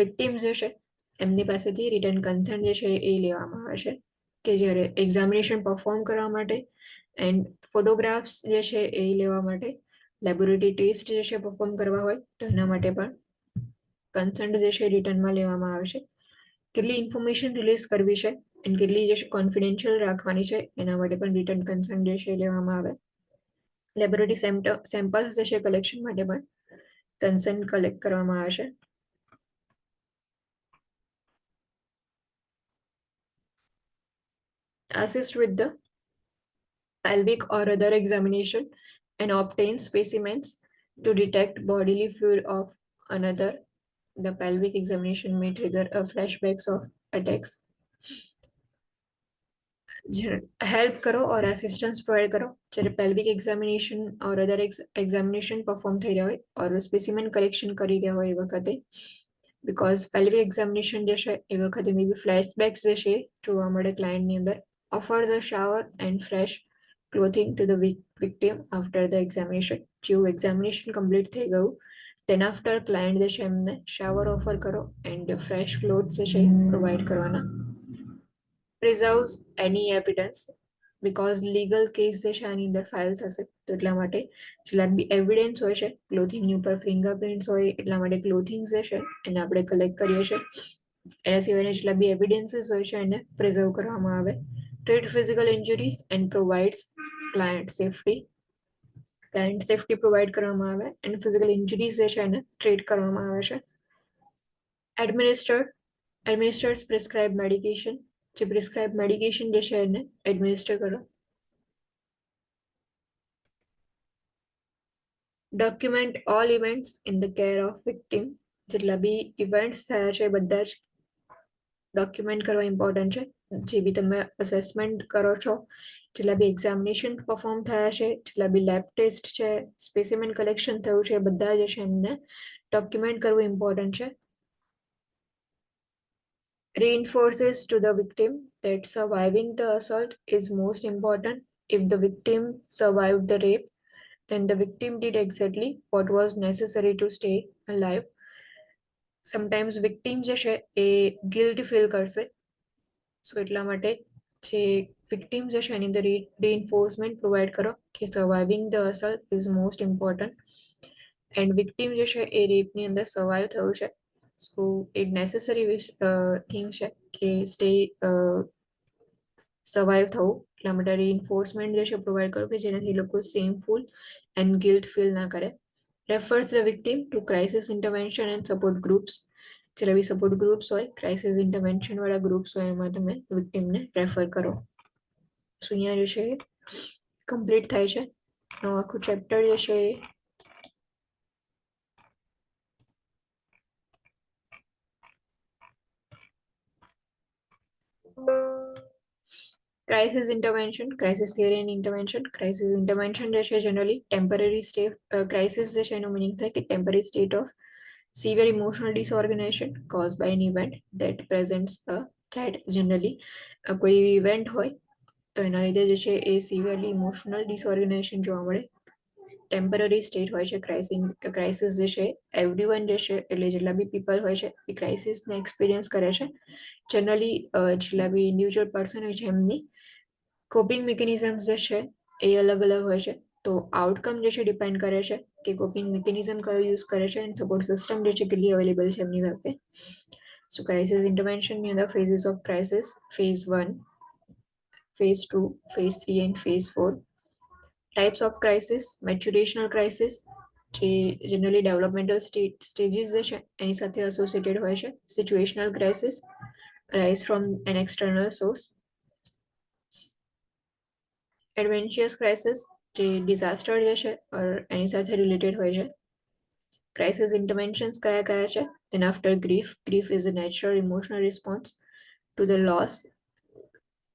Victims જે છે એમની પાસેથી રિટર્ન કન્સન્ટ જે છે એ લેવામાં આવે છે કે જ્યારે એક્ઝામિનેશન પરફોર્મ કરવા માટે એન્ડ ફોટોગ્રાફ્સ જે છે એ લેવા માટે, લેબોરેટરી ટેસ્ટ જે છે પરફોર્મ કરવા હોય તો એના માટે પણ કન્સન્ટ જે છે રિટર્નમાં લેવામાં આવે છે. કેટલી ઇન્ફોર્મેશન રિલીઝ કરવી છે એન્ડ કેટલી જે કોન્ફિડેન્શિયલ રાખવાની છે એના માટે પણ રિટર્ન કન્સન્ટ જે છે લેવામાં આવે. લેબોરેટરી સેમ્પલ્સ જે છે કલેક્શન માટે પણ કન્સન્ટ કલેક્ટ કરવામાં આવે છે. Assist with the pelvic or other examination and obtain specimens to detect bodily fluid of another. The pelvic examination may trigger a flashbacks of attacks. Help કરો ઓર assistance provide કરો જ્યારે pelvic examination ઓર અધર examination perform થઈ રહ્યા હોય ઓર specimen collection કરી રહ્યા હોય એ વખતે, બિકોઝ પેલ્વિક એક્ઝામિનેશન જે છે એ વખતે મે બી ફ્લેશબેક્સ જે છે જોવા મળે ક્લાયન્ટની અંદર. Offers a shower and fresh clothing to the victim after the examination. જેવું એક્ઝામિનેશન કમ્પ્લીટ થઈ ગયું તેના આફ્ટર ક્લાયન્ટ જે છે એમને શાવર ઓફર કરો એન્ડ ફ્રેશ ક્લોથ્સ જે છે પ્રોવાઈડ કરવાના. preserves any evidence because legal case જે છે આની અંદર ફાઇલ થશે તો એટલા માટે જેટલા બી એવિડન્સ હોય છે ક્લોથિંગની ઉપર ફિંગરપ્રિન્ટ્સ હોય એટલા માટે ક્લોથિંગ જે છે એને આપણે કલેક્ટ કરીએ છીએ. એના સિવાયના જેટલા બી એવિડન્સીસ હોય છે એને પ્રિઝર્વ કરવામાં આવે. Treat physical injuries and provides client safety. Client safety provide કરવામાં આવે એન્ડ ફિઝિકલ ઇન્જરીઝ જે છે એને ટ્રીટ કરવામાં આવે છે. એડમિનિસ્ટર્સ પ્રિસ્ક્રાઇબ મેડિકેશન. જે પ્રિસ્ક્રાઇબ મેડિકેશન જે છે એને એડમિનિસ્ટર કરો. Document all events in the care of victim. જેટલા બી ઇવેન્ટ્સ થયા છે બધા જ ડોક્યુમેન્ટ કરવા ઇમ્પોર્ટન્ટ છે. જે બી તમે અસેસમેન્ટ કરો છો, જેટલા બી એક્ઝામિનેશન પરફોર્મ થયા છે, જેટલા બી લેબ ટેસ્ટ છે, સ્પેસિમેન કલેક્શન થયું છે, બધા જે છે એમને ડોક્યુમેન્ટ કરવું ઇમ્પોર્ટન્ટ છે. Reinforces to the victim that surviving the assault is most important. If the victim survived the rape, then the victim did exactly what was necessary to stay alive. Sometimes victim જે છે એ guilt feel કરશે, સો એટલા માટે જે victim જે છે એની અંદર reinforcement provide કરો કે surviving the assault is most important. And victim જે છે એ rape ની અંદર survive થયું છે સો it necessary thing છે કે સ્ટે સર્વાઈવ થવું, એટલા માટે રિઇન્ફોર્સમેન્ટ જે છે પ્રોવાઈડ કરવું કે જેનાથી એ લોકો સેમફુલ એન્ડ ગિલ્ટ ફીલ ના કરે. Refers the victim to crisis intervention and support groups. જેટલા બી સપોર્ટ ગ્રુપ્સ હોય, ક્રાઇસિસ ઇન્ટરવેન્શન વાળા ગ્રુપ્સ હોય, એમાં તમે વિક્ટીમને રેફર કરો. સો અહીંયા જે છે એ કમ્પ્લીટ થાય છે આખું ચેપ્ટર જે છે એ. Crisis intervention, crisis theory and intervention. Crisis intervention જે છે જનરલી ટેમ્પરરી સ્ટેટ, ક્રાઇસિસ જે છે એનો મિનિંગ થાય કે temporary state of severe emotional disorganization caused by an event that presents a threat. Generally કોઈ ઇવેન્ટ હોય તો એના લીધે જે છે એ સિવિયરલી ઇમોશનલ ડિસઓર્ગેનાઇઝેશન જોવા મળે. ટેમ્પરરી સ્ટેટ હોય છે ક્રાઇસિસ જે છે. એવરીવન જે છે એટલે જેટલા બી પીપલ હોય છે એ ક્રાઇસિસને એક્સપિરિયન્સ કરે છે. જનરલી જેટલા બી ઇન્ડિવિજ્યુઅલ પર્સન હોય છે એમની કોપિંગ મિકેનિઝમ્સ જે છે એ અલગ અલગ હોય છે. તો આઉટકમ જે છે ડિપેન્ડ કરે છે કે કોપિંગ મિકેનિઝમ કયો યુઝ કરે છે અને સપોર્ટ સિસ્ટમ જે છે કેટલી અવેલેબલ છે એમની પાસે. સો ક્રાઇસિસ ઇન્ટરવેન્શનની અંદર phases of crisis: phase 1, phase 2, phase 3 and phase 4. Types of crisis: maturational crisis, જે જનરલી ડેવલપમેન્ટલ સ્ટેજીસ જે છે એની સાથે એસોસિએટેડ હોય છે. Situational crisis: rise from an external source. Adventurous crisis, જે ડિઝાસ્ટર જે છે એની સાથે રિલેટેડ હોય છે. ક્રાઇસિસ ઇન્ટરવેન્શન્સ કયા કયા છે? Then after grief, grief is a natural emotional response to the loss.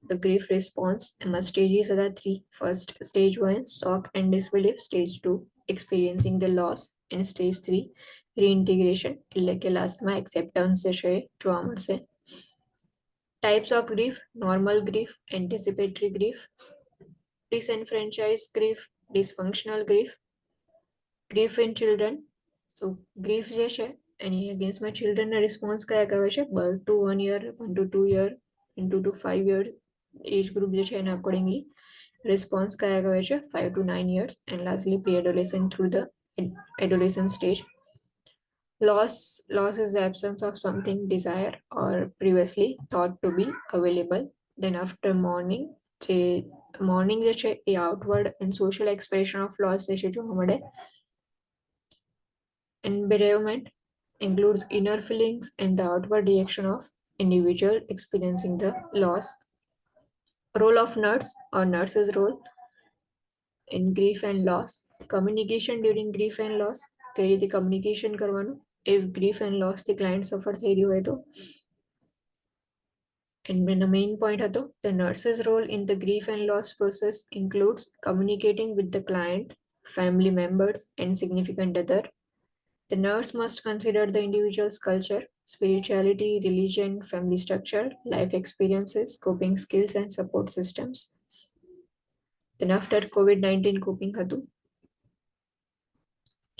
The grief response, એમાં stages હતા 3. First, stage 1, shock and disbelief. Stage 2, experiencing the loss. And stage 3, reintegration, એટલે કે લાસ્ટમાં એક્સેપ્ટન્સ જે છે એ જોવા મળશે. Types of grief: normal grief, anticipatory grief, disenfranchised grief, dysfunctional grief. Grief in children. So grief જે છે એની અગેન્સ્ટમાં ચિલ્ડ્રનના રિસ્પોન્સ કયા કયા છે? Birth to 1 year, 1 to 2 year, 2 to 5 years age group જે છે એના અકોર્ડિંગલી રિસ્પોન્સ કયા કયા છે? 5 to 9 years. And lastly pre adolescent through the adolescent stage. Loss is the absence of something desired or previously thought to be available. Then after mourning, જે mourning જે છે એ outward and social expression of loss જે છે જોવા મળે. And bereavement includes inner feelings and the outward reaction of individual experiencing the loss. Role of nurse or nurse's role in grief and loss. Communication during grief and loss. કઈ રીતે communication કરવાનું if grief and loss થી client સફર થઈ રહ્યું હોય તો. And the main point હતો, the nurse's role in the grief and loss process includes communicating with the client, family members and significant other. The nurse must consider the individual's culture, spirituality, religion, family structure, life experiences, coping skills, and support systems. Then after COVID-19 coping હતું.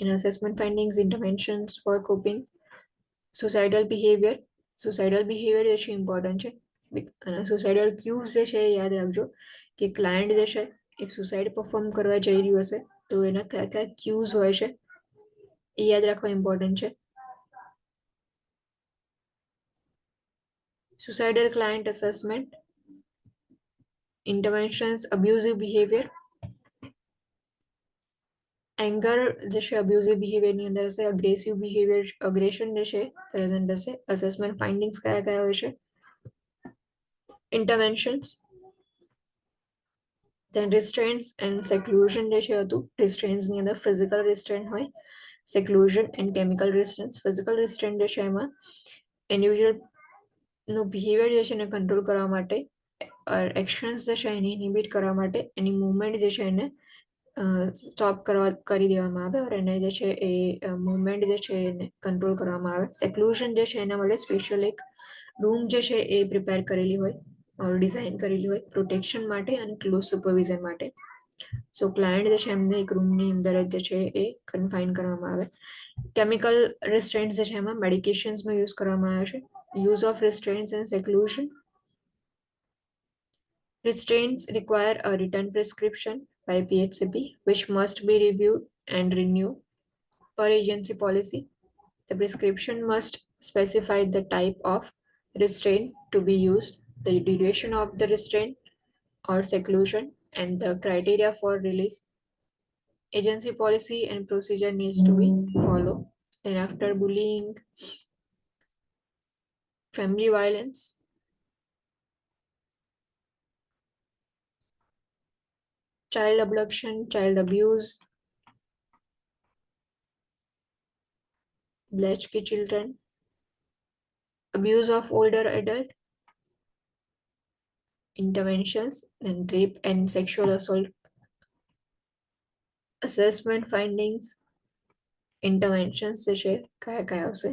In assessment findings, interventions for coping, suicidal behavior. Suicidal behavior જે છે important છે. અને suicidal cues જે છે એ યાદ રાખજો કે ક્લાયન્ટ જે છે એ સુસાઇડ પરફોર્મ કરવા જઈ રહ્યું હશે તો એના કયા કયા ક્યુઝ હોય છે એ યાદ રાખવા ઇમ્પોર્ટન્ટ છે. Suicidal client assessment, interventions, abusive behavior. Anger જે છે અબ્યુઝિવ બિહેવિયરની અંદર હશે. અગ્રેસિવ બિહેવિયર, અગ્રેશન જે છે પ્રેઝન્ટ હશે. અસેસમેન્ટ ફાઇન્ડિંગ્સ કયા કયા હોય છે? ઇન્ટરવેન્શન્સ, then restraints and seclusion જે છે હતું. રિસ્ટ્રેન્ટ્સની અંદર ફિઝિકલ રિસ્ટ્રેન્ટ હોય, seclusion and chemical restraints. Physical restraint જે છે એમાં ઇન્ડિવિજ્યુઅલનું બિહેવિયર જે છે એને કંટ્રોલ કરવા માટે, એક્શન્સ જે છે એને ઇનિબિટ કરવા માટે એની મૂવમેન્ટ જે છે એને સ્ટોપ કરી દેવામાં આવે અને એને જે છે એ મૂવમેન્ટ જે છે એને કંટ્રોલ કરવામાં આવે. સેક્લુઝન જે છે એના માટે સ્પેશિયલ એક રૂમ જે છે એ પ્રિપેર કરેલી હોય ડિઝાઇન કરેલી હોય પ્રોટેક્શન માટે અને ક્લોઝ સુપરવિઝન માટે. સો ક્લાયન્ટ જે છે એમને એક રૂમની અંદર જ જે છે એ કન્ફાઇન કરવામાં આવે. કેમિકલ રિસ્ટ્રેન્ટ્સ જે છે એમાં મેડિકેશન્સનો યુઝ કરવામાં આવે છે. Use of restraints and seclusion. Restraints require a written prescription by PHCP, which must be reviewed and renewed per agency policy. The prescription must specify the type of restraint to be used, the duration of the restraint or seclusion, and the criteria for release. Agency policy and procedure needs to be followed. Then after bullying, family violence, child abduction, child abuse, latchkey children, abuse of older adult, interventions, and rape and sexual assault, assessment findings, interventions જે છે કયા કયા આવશે.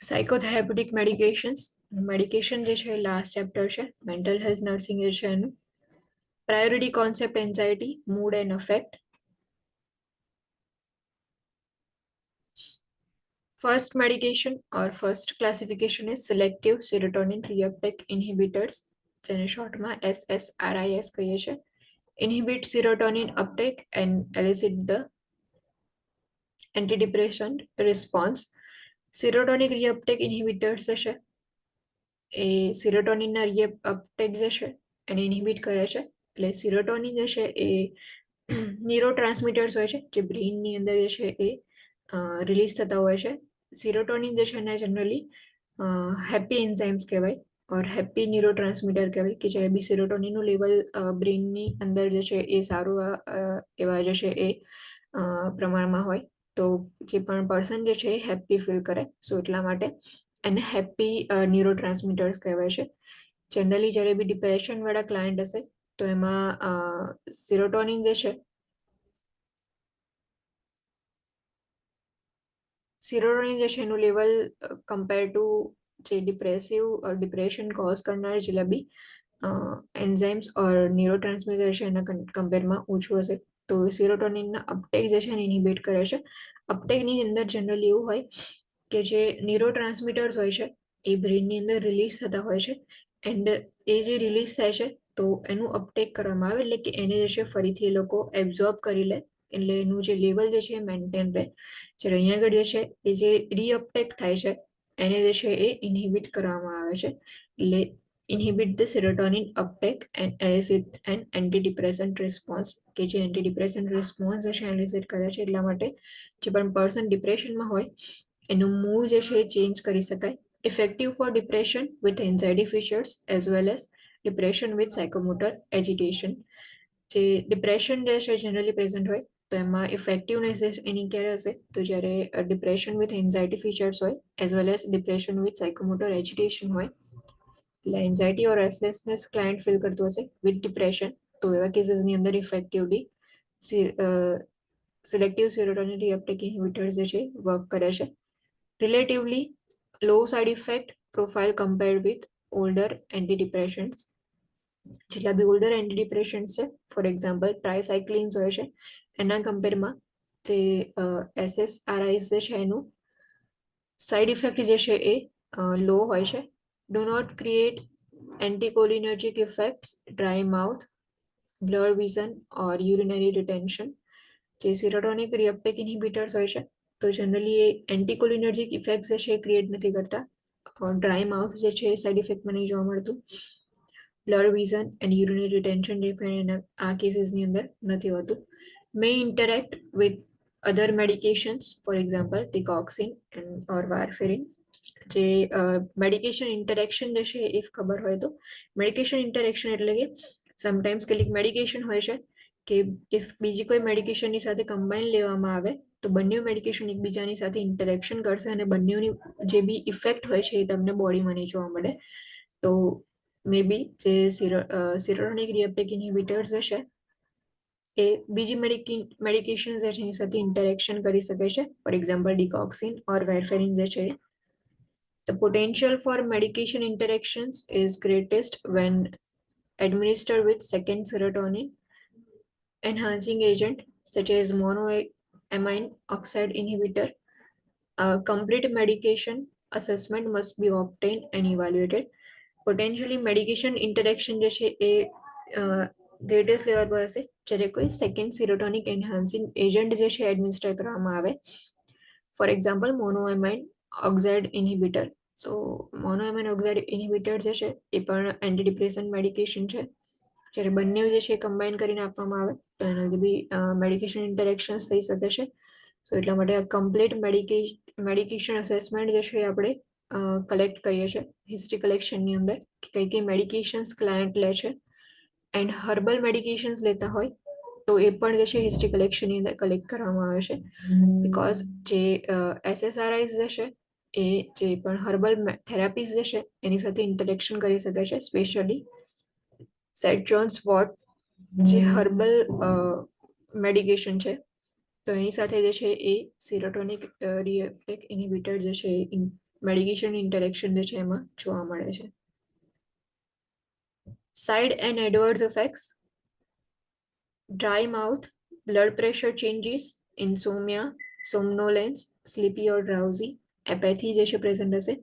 સાયકોથેરાપ્યુટિક medications, medication જે છે last chapter છે mental health nursing જે છે એનું. Priority concept anxiety, mood and affect. First medication or first classification is selective serotonin reuptake inhibitors, જેને શોર્ટમાં SSRIs કહીએ છીએ. Inhibit serotonin uptake and elicit the antidepressant response. Serotonin reuptake inhibitors જે છે એ સિરોટોનિનના uptake જે છે એને ઇનહિબિટ કરે છે. એટલે સિરોટોનિન જે છે એ ન્યુરો ટ્રાન્સમીટર્સ હોય છે જે બ્રેઇનની અંદર જે છે એ રિલીઝ થતા હોય છે. સિરોટોનિન જે છે એને જનરલી હેપી એન્ઝાઇમ્સ કહેવાય ઓર હેપી ન્યુરો ટ્રાન્સમીટર કહેવાય કે જ્યારે બી સિરોટોનિનનું લેવલ બ્રેઇનની અંદર જે છે એ સારું એવા જે છે એ પ્રમાણમાં હોય તો જે પણ પર્સન જે છે એ હેપી ફીલ કરે. સો એટલા માટે એને હેપી ન્યુરો ટ્રાન્સમીટર્સ કહેવાય છે. જનરલી જ્યારે બી ડિપ્રેશન વાળા ક્લાયન્ટ હશે તો એમાં સિરોટોનિન જે છે સિરોટોનિન જે છે એનું લેવલ કમ્પેર ટુ જે ડિપ્રેશન કોઝ કરનાર જેટલા બી એન્ઝાઇમ્સ ઓર ન્યુરો ટ્રાન્સમીટર છે એના કમ્પેરમાં ઓછું હશે. તો સિરોટોનિનના અપટેક જે છે એને ઇનિબિટ કરે છે. અપટેકની અંદર જનરલી એવું હોય કે જે ન્યુરો ટ્રાન્સમીટર્સ હોય છે એ બ્રેઇનની અંદર રિલીઝ થતા હોય છે એન્ડ એ જે રિલીઝ થાય છે તો એનું અપટેક કરવામાં આવે એટલે કે એને જે છે ફરીથી એ લોકો એબ્ઝોર્બ કરી લે એટલે એનું જે લેવલ જે છે એ મેન્ટેન રહે. જ્યારે અહીંયા આગળ જે છે એ જે રીઅપટેક થાય છે એને જે છે એ ઇનહિબિટ કરવામાં આવે છે. એટલે inhibit the serotonin uptake and elicit an antidepressant response કે જે એન્ટીડિપ્રેસન્ટ રિસ્પોન્સ જે છે એલિસિટ કરે છે. એટલા માટે જે પણ પર્સન ડિપ્રેશનમાં હોય એનું મૂડ જે છે એ ચેન્જ કરી શકાય. Effective for depression with anxiety features as well as depression with psychomotor agitation. જે ડિપ્રેશન જે છે જનરલી પ્રેઝન્ટ હોય તો એમાં ઇફેક્ટિવનેસ એની ક્યારે હશે તો જ્યારે ડિપ્રેશન વિથ એન્ઝાઇટી ફીચર્સ હોય as well as depression with psychomotor agitation હોય. એટલે anxiety or restlessness client feel કરતું હશે વિથ ડિપ્રેશન તો એવા કેસીસની અંદર effectively selective serotonin reuptake inhibitors જે છે વર્ક કરે છે. Relatively low side effect profile compared with older antidepressants. જેટલા બી ઓલ્ડર એન્ટીડિપ્રેશન્સ છે ફોર એક્ઝામ્પલ ટ્રાયસાયક્લિન્સ હોય છે એના કમ્પેરમાં જે SSRIs જે છે એનું સાઇડ ઇફેક્ટ જે છે એ લો હોય છે. Do not create anticholinergic effects, dry mouth, blur vision or urinary retention. જે સિરોટોનિક રીઅપટેક ઇન્હિબિટર્સ હોય છે તો જનરલી એ એન્ટીકોલિનર્જિક ઇફેક્ટ્સ જે છે એ ક્રિએટ નથી કરતા. ડ્રાય માઉથ જે છે એ સાઇડ ઇફેક્ટમાં નહીં જોવા મળતું. Blur vision and urinary retention જે પણ એના આ કેસીસની અંદર નથી હોતું. May interact with other medications, for example digoxin and or warfarin. જે મેડિકેશન ઇન્ટરેક્શન જે છે ઇફ ખબર હોય તો મેડિકેશન ઇન્ટરેક્શન એટલે કે સમટાઈમ્સ કેટલીક મેડિકેશન હોય છે કે ઇફ બીજી કોઈ મેડિકેશનની સાથે કમ્બાઈન લેવામાં આવે તો બંને મેડિકેશન એકબીજાની સાથે ઇન્ટરેક્શન કરશે અને બંનેની જે બી ઇફેક્ટ હોય છે એ તમને બોડીમાં નહીં જોવા મળે. તો મે બી જે સિરોટોનિક રિઅપટેક ઇન્હિબિટર્સ હશે એ બીજી મેડિકેશન જે છે એની સાથે ઇન્ટરેક્શન કરી શકે છે, ફોર એક્ઝામ્પલ ડિકોક્સિન ઓર વેરફેરિન જે છે. The potential for medication interactions is greatest when administered with second serotonin enhancing agent such as monoamine oxide inhibitor. A complete medication assessment must be obtained and evaluated. Potentially medication interaction જે છે એ greatest level પર હશે જ્યારે કોઈ second સિરોટોનિક enhancing agent જે છે administer કરવામાં આવે, for example monoamine oxidase inhibitor. So monoamine oxidase inhibitor જે છે એ પણ એન્ટીડિપ્રેસન્ટ મેડિકેશન છે. જ્યારે બંને જે છે કમ્બાઈન કરીને આપવામાં આવે તો એનાથી બી મેડિકેશન ઇન્ટરેક્શન્સ થઈ શકે છે. સો એટલા માટે આ કમ્પ્લીટ મેડિકેશન અસેસમેન્ટ જે છે આપણે કલેક્ટ કરીએ છીએ હિસ્ટ્રી કલેક્શનની અંદર કે કઈ કઈ મેડિકેશન્સ ક્લાયન્ટ લે છે. એન્ડ હર્બલ મેડિકેશન્સ લેતા હોય તો એ પણ જે છે હિસ્ટ્રી કલેક્શનની અંદર કલેક્ટ કરવામાં આવે છે. બિકોઝ જે એસએસઆરઆઈઝ જે છે એ જે પણ હર્બલ થેરાપીઝ જે છે એની સાથે ઇન્ટરેક્શન કરી શકે છે. સ્પેશિયલી સેટ જોન્સ વોટ જે હર્બલ મેડિકેશન છે તો એની સાથે જે છે એ સિરોટોનિક રિએપ્ટેક ઇન્હિબિટર જે છે મેડિકેશન ઇન્ટરેક્શન જે છે એમાં જોવા મળે છે. Side and adverse effects: dry mouth, blood pressure changes, insomnia, somnolence, sleepy or drowsy, apathy જે છે પ્રેઝન્ટ હશે.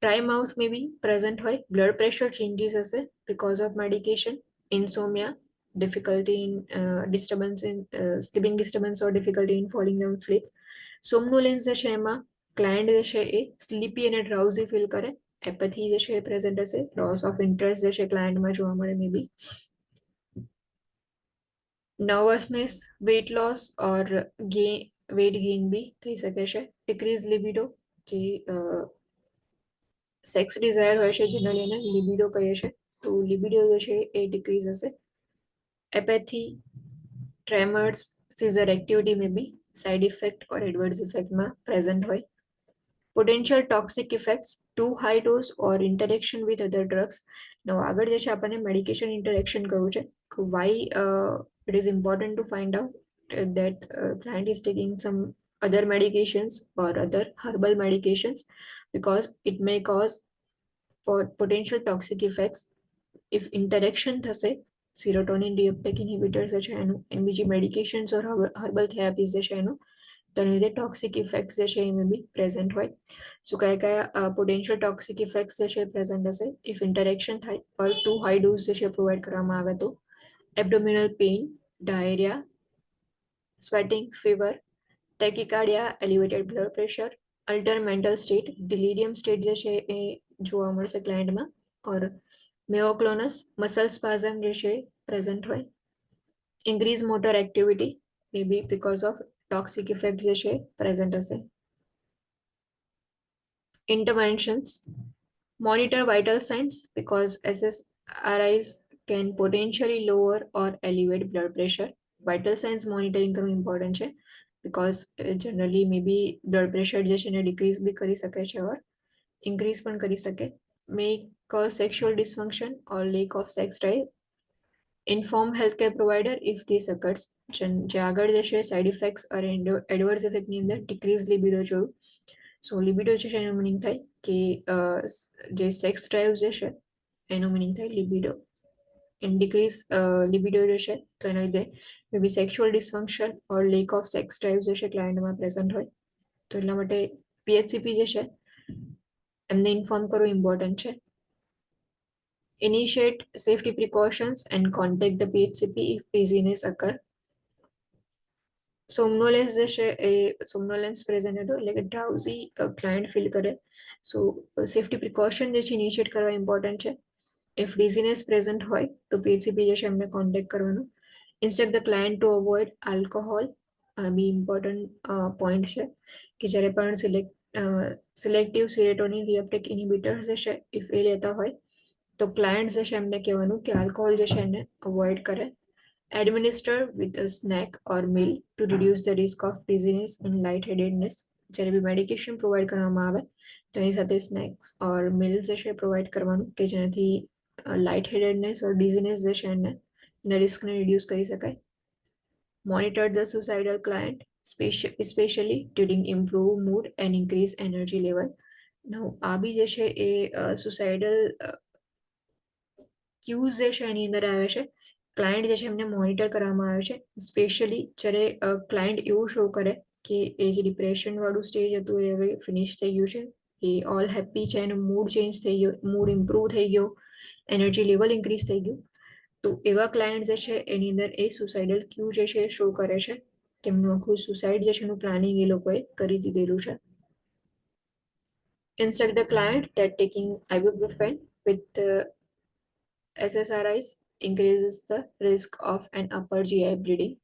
dry mouth may be present હોય, blood pressure changes હશે because of medication, insomnia, difficulty in disturbance in sleeping disturbance or difficulty in falling down sleep. somnolence જે છે એમાં client જે છે એ સ્લીપી અને ડ્રાઉઝી ફીલ કરે. એપેથી જે છે એ પ્રેઝન્ટ હશે. લોસ ઓફ ઇન્ટરેસ્ટ જે છે ક્લાયન્ટમાં જોવા મળે મે બી. નર્વસનેસ, વેટ લોસ ઓર વેટ ગેઇન બી થઈ શકે છે. ડિક્રીઝ લિબિડો, જે સેક્સ ડિઝાયર હોય છે જનરલી એને લિબિડો કહીએ છીએ, તો લિબિડો જે છે એ ડિક્રીઝ હશે. Apathy, tremors, seizure activity may be side effect or adverse ઇફેક્ટમાં પ્રેઝન્ટ હોય. Potential toxic effects, to high dose or interaction with other drugs. આગળ જે છે આપણને મેડિકેશન ઇન્ટરેક્શન કહ્યું છે. Why it is important to find out that client is taking some other medications or other herbal medications because it may cause for potential toxic effects if interaction થશે serotonin reuptake inhibitors જે છે એનું and બીજી medications or herbal therapies જે છે એનું તો એની લીધે ટોક્સિક ઇફેક્ટ્સ જે છે એ મે બી પ્રેઝન્ટ હોય. સો કયા કયા પોટેન્શિયલ ટોક્સિક ઇફેક્ટ્સ જે છે પ્રેઝન્ટ હશે ઇફ ઇન્ટરેક્શન થાય ઓર ટુ હાઈ ડોઝ જે છે પ્રોવાઈડ કરવામાં આવે તો: abdominal pain, diarrhea, sweating, fever, tachycardia, elevated blood pressure, altered mental state, delirium state જે છે એ જોવા મળશે ક્લાયન્ટમાં. ઓર મેયોક્લોનસ, મસલ સ્પાઝમ જે છે પ્રેઝન્ટ હોય. Increase motor activity may be because of toxic effect જે છે પ્રેઝન્ટ હશે. Interventions: monitor vital signs because SSRIs can potentially lower or elevate blood pressure. Vital signs monitoring કરવું ઇમ્પોર્ટન્ટ છે because generally maybe blood pressure જે છે એને decrease બી કરી શકે છે ઓર ઇન્ક્રીઝ પણ કરી શકે. may cause sexual dysfunction or lack of sex drive. inform healthcare provider if this occurs. જે આગળ જે છે સાઇડ ઇફેક્ટ્સ ઓર એડવર્સ ઇફેક્ટની અંદર ડિક્રીઝ લિબિડો જોયું. સો લિબિડો જે છે એનો મિનિંગ થાય કે જે સેક્સ ડ્રાઈવ જે છે એનો મિનિંગ થાય લિબિડો. એન્ડ ડિક્રીઝ લિબિડો જે છે તો એના લીધે may be sexual dysfunction or lack of sex drive જે છે ક્લાયન્ટમાં પ્રેઝન્ટ હોય. તો એટલા માટે પીએચસીપી જે છે એમને ઇન્ફોર્મ કરવું ઇમ્પોર્ટન્ટ છે. Initiate safety precautions and contact the PHCP if dizziness occur. સોમનોલેન્સ જે છે એ સોમનોલેન્સ પ્રેઝન્ટ હતો એટલે કે ડ્રાઉઝી ક્લાયન્ટ ફીલ કરે. સો સેફ્ટી પ્રિકોશન જે છે ઇનિશિએટ કરવા ઇમ્પોર્ટન્ટ છે. ઇફ ડિઝીનેસ પ્રેઝન્ટ હોય તો પીએચસીપી જે છે એમને કોન્ટેક્ટ કરવાનું. Instruct the client two avoid alcohol, આ બી ઇમ્પોર્ટન્ટ પોઈન્ટ છે કે જ્યારે પણ સિલેક્ટિવ સિરેટોનિન રીઅપટેક ઇનિબિટર્સ જે છે ઇફ એ લેતા હોય તો ક્લાયન્ટ જે છે એમને કહેવાનું કે આલ્કોહોલ જે છે એને અવોઇડ કરે. Administer with a snack or meal to reduce the risk of dizziness and lightheadedness. જ્યારે બી મેડિકેશન પ્રોવાઈડ કરવામાં આવે તો એની સાથે સ્નેક્સ ઓર મિલ જે છે પ્રોવાઈડ કરવાનું કે જેનાથી લાઇટ હેડેડનેસ ઓર ડિઝીનેસ જે છે એના રિસ્કને રિડ્યુસ કરી શકાય. Monitor the suicidal client especially during improve mood and increase energy level. Now આ બી જે છે એ સુસાઇડલ ક્યુઝ જે છે એની અંદર આવે છે. ક્લાયન્ટ જે છે એમને મોનિટર કરવામાં આવે છે સ્પેશિયલી જ્યારે ક્લાયન્ટ એવું શો કરે કે એ જે ડિપ્રેશન વાળું સ્ટેજ હતું એ હવે ફિનિશ થઈ ગયું છે, એ ઓલ હેપી છે અને મૂડ ચેન્જ થઈ ગયો, મૂડ ઇમ્પ્રૂવ થઈ ગયો, એનર્જી લેવલ ઇન્ક્રીઝ થઈ ગયું, તો એવા ક્લાયન્ટ જે છે એની અંદર એ સુસાઇડલ ક્યુ જે છે શો કરે છે કે એમનું આખું સુસાઇડ જે છે એનું પ્લાનિંગ એ લોકોએ કરી દીધેલું છે. Instruct the client that taking ibuprofen with SSRIs increases the risk of an upper GI bleeding.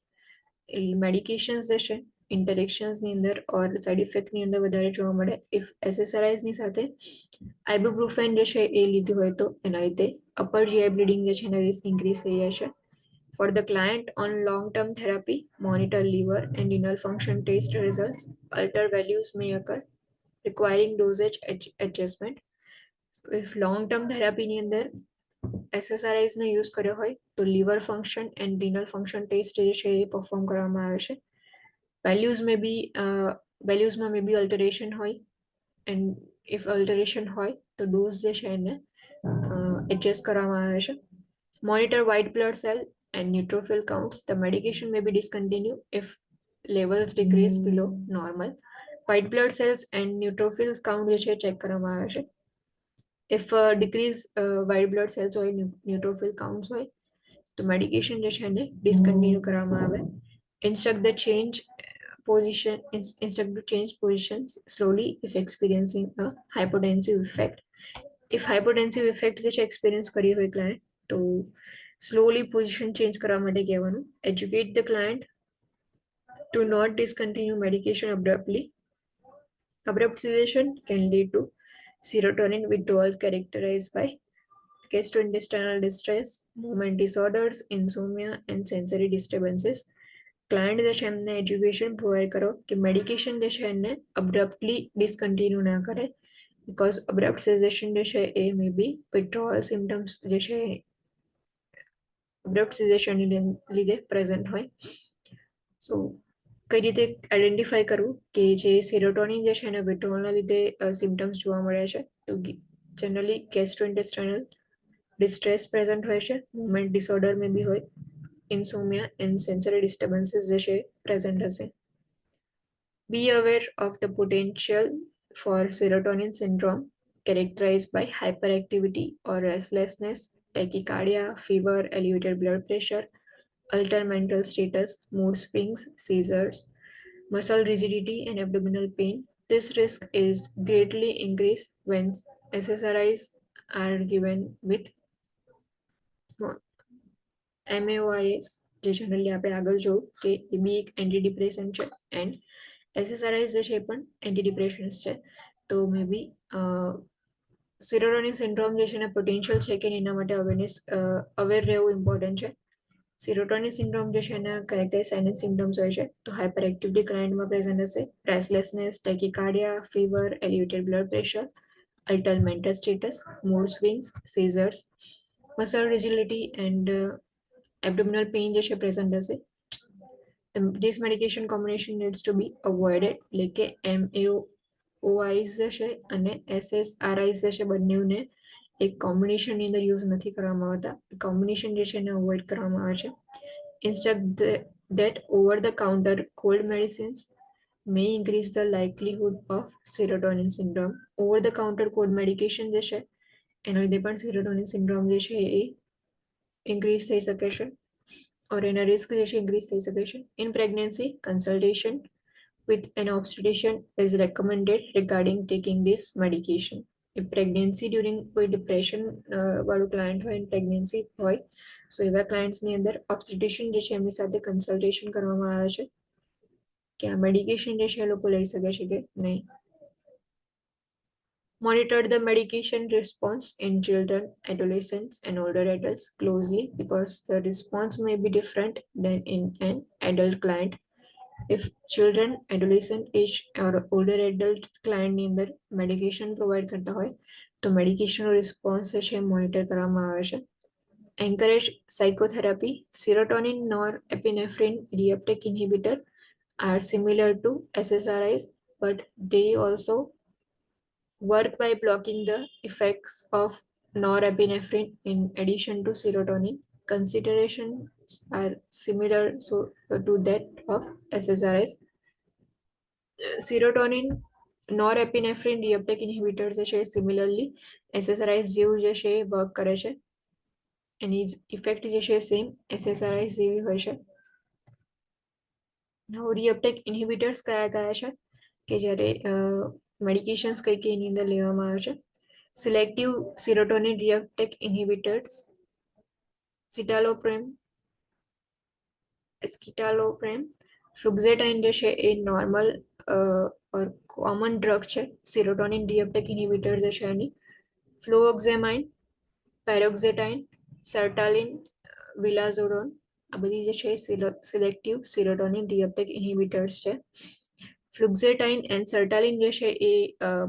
Medications જે છે ઇન્ટરેક્શન્સની અંદર ઓર સાઇડ ઇફેક્ટની અંદર વધારે જોવા મળે ઇફ એસેસરાઇઝની સાથે આઇબુપ્રુફેન જે છે એ લીધું હોય તો એના લીધે અપર જીઆઈ બ્લીડિંગ જે છે એના રિસ્ક ઇન્ક્રીઝ થઈ જાય છે. For the client on long-term therapy, monitor liver and renal function test results. Alter values may occur, requiring dosage adjustment. If long-term therapy ની અંદર SSRIs નો યુઝ કર્યો હોય તો liver function and renal function test જે છે એ perform કરવામાં આવે છે. વેલ્યુઝમાં મે બી અલ્ટરેશન હોય એન્ડ ઇફ અલ્ટરેશન હોય તો ડોઝ જે છે એને એડજસ્ટ કરવામાં આવે છે. Monitor white blood cell and neutrophil counts. The medication may be discontinued if levels decrease below normal. White blood cells and neutrophil count જે છે ચેક કરવામાં આવે છે. If decrease white blood cells હોય neutrophil counts હોય તો medication જે છે એને ડિસકન્ટિન્યુ કરવામાં આવે. Instruct to change positions slowly if experiencing a hypotensive effect. If hypotensive effect જે છે એક્સપિરિયન્સ કરી હોય ક્લાયન્ટ તો slowly position change કરવા માટે કહેવાનું. Educate the client to not discontinue medication abruptly. Abrupt cessation can lead to serotonin withdrawal characterized by gastrointestinal distress, movement disorders, insomnia, and sensory disturbances. Client જે છે એમને education provide કરો કે medication જે છે એને અબ્રપ્ટલી ડિસકન્ટિન્યુ ના કરે બિકોઝ અબ્રપ્ટ સેઝેશન જે છે એ મે બી વિથડ્રોઅલ સિમ્ટમ્સ જે છે અબ્રપ્ટ સેઝેશનની લીધે પ્રેઝન્ટ હોય. સો કઈ રીતે આઈડેન્ટિફાઈ કરવું કે જે સેરોટોનિન જે છે એના વિથડ્રોઅલના લીધે સિમ્ટમ્સ જોવા મળે છે તો જનરલી ગેસ્ટ્રોઇન્ટેસ્ટાઇનલ ડિસ્ટ્રેસ પ્રેઝન્ટ હોય છે, મૂવમેન્ટ ડિસઓર્ડર મે બી હોય, insomnia and sensory disturbances જે છે present હશે. Be aware of the potential for serotonin syndrome characterized by hyperactivity or restlessness, tachycardia, fever, elevated blood pressure, altered mental status, mood swings, seizures, muscle rigidity, and abdominal pain. This risk is greatly increased when SSRIs are given with MAOIs જે generally આપણે આગળ જોયું કે એ બી એક anti depression છે and એસએસઆરઆઈસ જે છે એ પણ એન્ટી ડિપ્રેશન્સ છે. તો મે બી સિરોટોનિક સિન્ડ્રોમ જે છે એના પોટેન્શિયલ છે કે એના માટે અવેર રહેવું ઇમ્પોર્ટન્ટ છે. સિરોટોનિક સિન્ડ્રોમ જે છે એના કયા કયા સાઇન એન્ડ સિમ્ટમ્સ હોય છે તો હાઇપર એક્ટિવિટી ક્લાયન્ટમાં પ્રેઝન્ટ હશે, restlessness, tachycardia, fever, elevated blood pressure, altered mental status, mood swings, seizures, muscle rigidity and abdominal pain જે છે પ્રેઝન્ટ હશે. This medication combination needs to be avoided એટલે કે MAOIs જે છે અને SSRIs જે છે બંનેને એક કોમ્બિનેશનની અંદર યુઝ નથી કરવામાં આવતા, કોમ્બિનેશન જે છે એને અવોઇડ કરવામાં આવે છે. Instruct that over the counter cold medicines may increase the likelihood of serotonin syndrome. Over the counter cold medication જે છે એના લીધે પણ serotonin syndrome જે છે એ ઇન્ક્રીઝ થઈ શકે છે or એના રિસ્ક જે છે ઇન્ક્રીઝ થઈ શકે છે. In pregnancy, consultation with an obstetrician is recommended regarding taking this medication. If pregnancy during કોઈ ડિપ્રેશન વાળું ક્લાયન્ટ હોય પ્રેગ્નન્સી હોય સો એવા ક્લાયન્ટ્સની અંદર ઓબ્સ્ટેટ્રિશિયન જે છે એમની સાથે કન્સલ્ટેશન કરવામાં આવે છે. કે આ મેડિકેશન જે છે એ લોકો લઈ શકે છે કે નહીં. Monitor the medication response in children, adolescents, and older adults closely because the response may be different than in an adult client. If children, adolescent age or older adult client ની અંદર મેડિકેશન પ્રોવાઈડ કરતા હોય તો મેડિકેશનનો response છે monitor કરવામાં આવે છે. Encourage psychotherapy. Serotonin nor epinephrine reuptake inhibitor are similar to SSRIs, but they also work by blocking the effects of norepinephrine in addition to serotonin. Considerations are similar to that of SSRIs. Serotonin norepinephrine reuptake inhibitors જે છે similarly SSRIs જેવું જે છે એ work કરે છે. એની effect જે છે same SSRIs જેવી હોય છે. રીઅપટેક ઇન્હિબિટર્સ કયા કયા છે કે જ્યારે મેડિકેશન્સ કઈ કઈ એની અંદર લેવામાં આવે છે. સિલેક્ટિવ સિરોટોનિન રીઅપટેક ઇન્હિબિટર્સ, સિટાલોપ્રેમ, એસ્કિટાલોપ્રેમ, ફ્લુક્ઝેટાઇન જે છે એ નોર્મલ ઓર કોમન ડ્રગ છે સિરોટોનિન રીઅપટેક ઇન્હિબિટર જે છે એની. ફ્લોએક્ઝેમાઇન, પેરોક્ઝેટાઇન, સર્ટાલિન, વિલાઝોડોન આ બધી જે છે સિલેક્ટિવ સિરોટોનિન રીઅપટેક ઇન્હિબિટર્સ છે. ફ્લુક્ઝેટાઇન એન્ડ સર્ટાલિન જે છે એ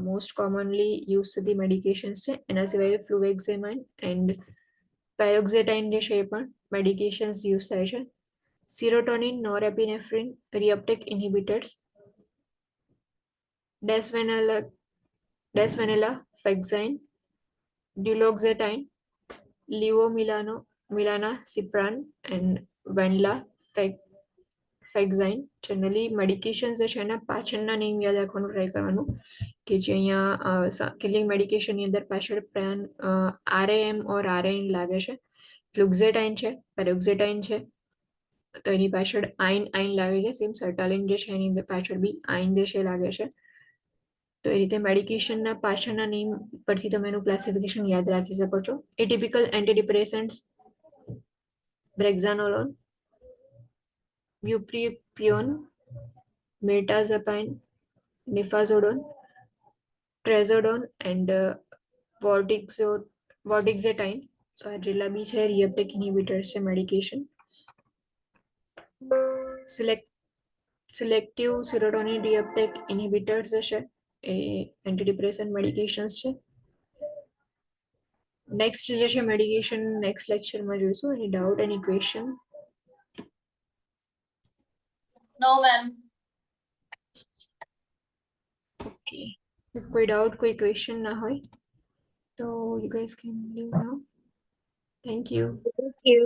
મોસ્ટ કોમનલી યુઝ થતી મેડિકેશન્સ છે. એના સિવાય ફ્લુએક્ઝેમાઇન એન્ડ પેરોક્ઝેટાઇન જે છે એ પણ મેડિકેશન્સ યુઝ થાય છે. સિરોટોનિન નોરેપિનેફ્રિન રીઅપટેક ઇન્હિબિટર્સ, ડેસવેનેલા ફેક્ઝાઇન, ડ્યુલોક્ઝેટાઇન, મિલાના સિપ્રાન એન્ડ વેનલા ફેક્ઝાઇન. જનરલી મેડિકેશન જે છે એના પાછળના નેમ યાદ રાખવાનું ટ્રાય કરવાનું કે જે અહીંયા કેટલીક મેડિકેશનની અંદર પાછળ પ્રાન RAM ઓર RAN લાગે છે. ફ્લુક્ઝેટાઇન છે, પેરોક્ઝેટાઇન છે તો એની પાછળ આઈન લાગે છે. સેમ સર્ટાલિન જે છે એની અંદર પાછળ બી આઈન જે છે લાગે છે. તો એ રીતે મેડિકેશનના પાછળના નેમ પરથી તમે એનું ક્લાસિફિકેશન યાદ રાખી શકો છો. એટિપિકલ antidepressants, બ્રેક્ઝાનોલોન, બ્યુપ્રીપિયોન, mirtazapine, nifazodone, trazodone and vortixetine. So આ જેટલા બી છે રીઅપટેક ઇન્હિબિટર્સ છે મેડિકેશન. સિલેક્ટિવ સિરોટોનિન રીઅપટેક ઇન્હિબિટર્સ છે એ એન્ટીડિપ્રેસન્ટ મેડિકેશન્સ છે. નેક્સ્ટ જે છે મેડિકેશન નેક્સ્ટ લેક્ચરમાં જોઈશું. Any doubt any question? No ma'am. Okay, કોઈ ડાઉટ કોઈ ક્વેશ્ચન ના હોય તો you guys can leave now. Thank you. Thank you.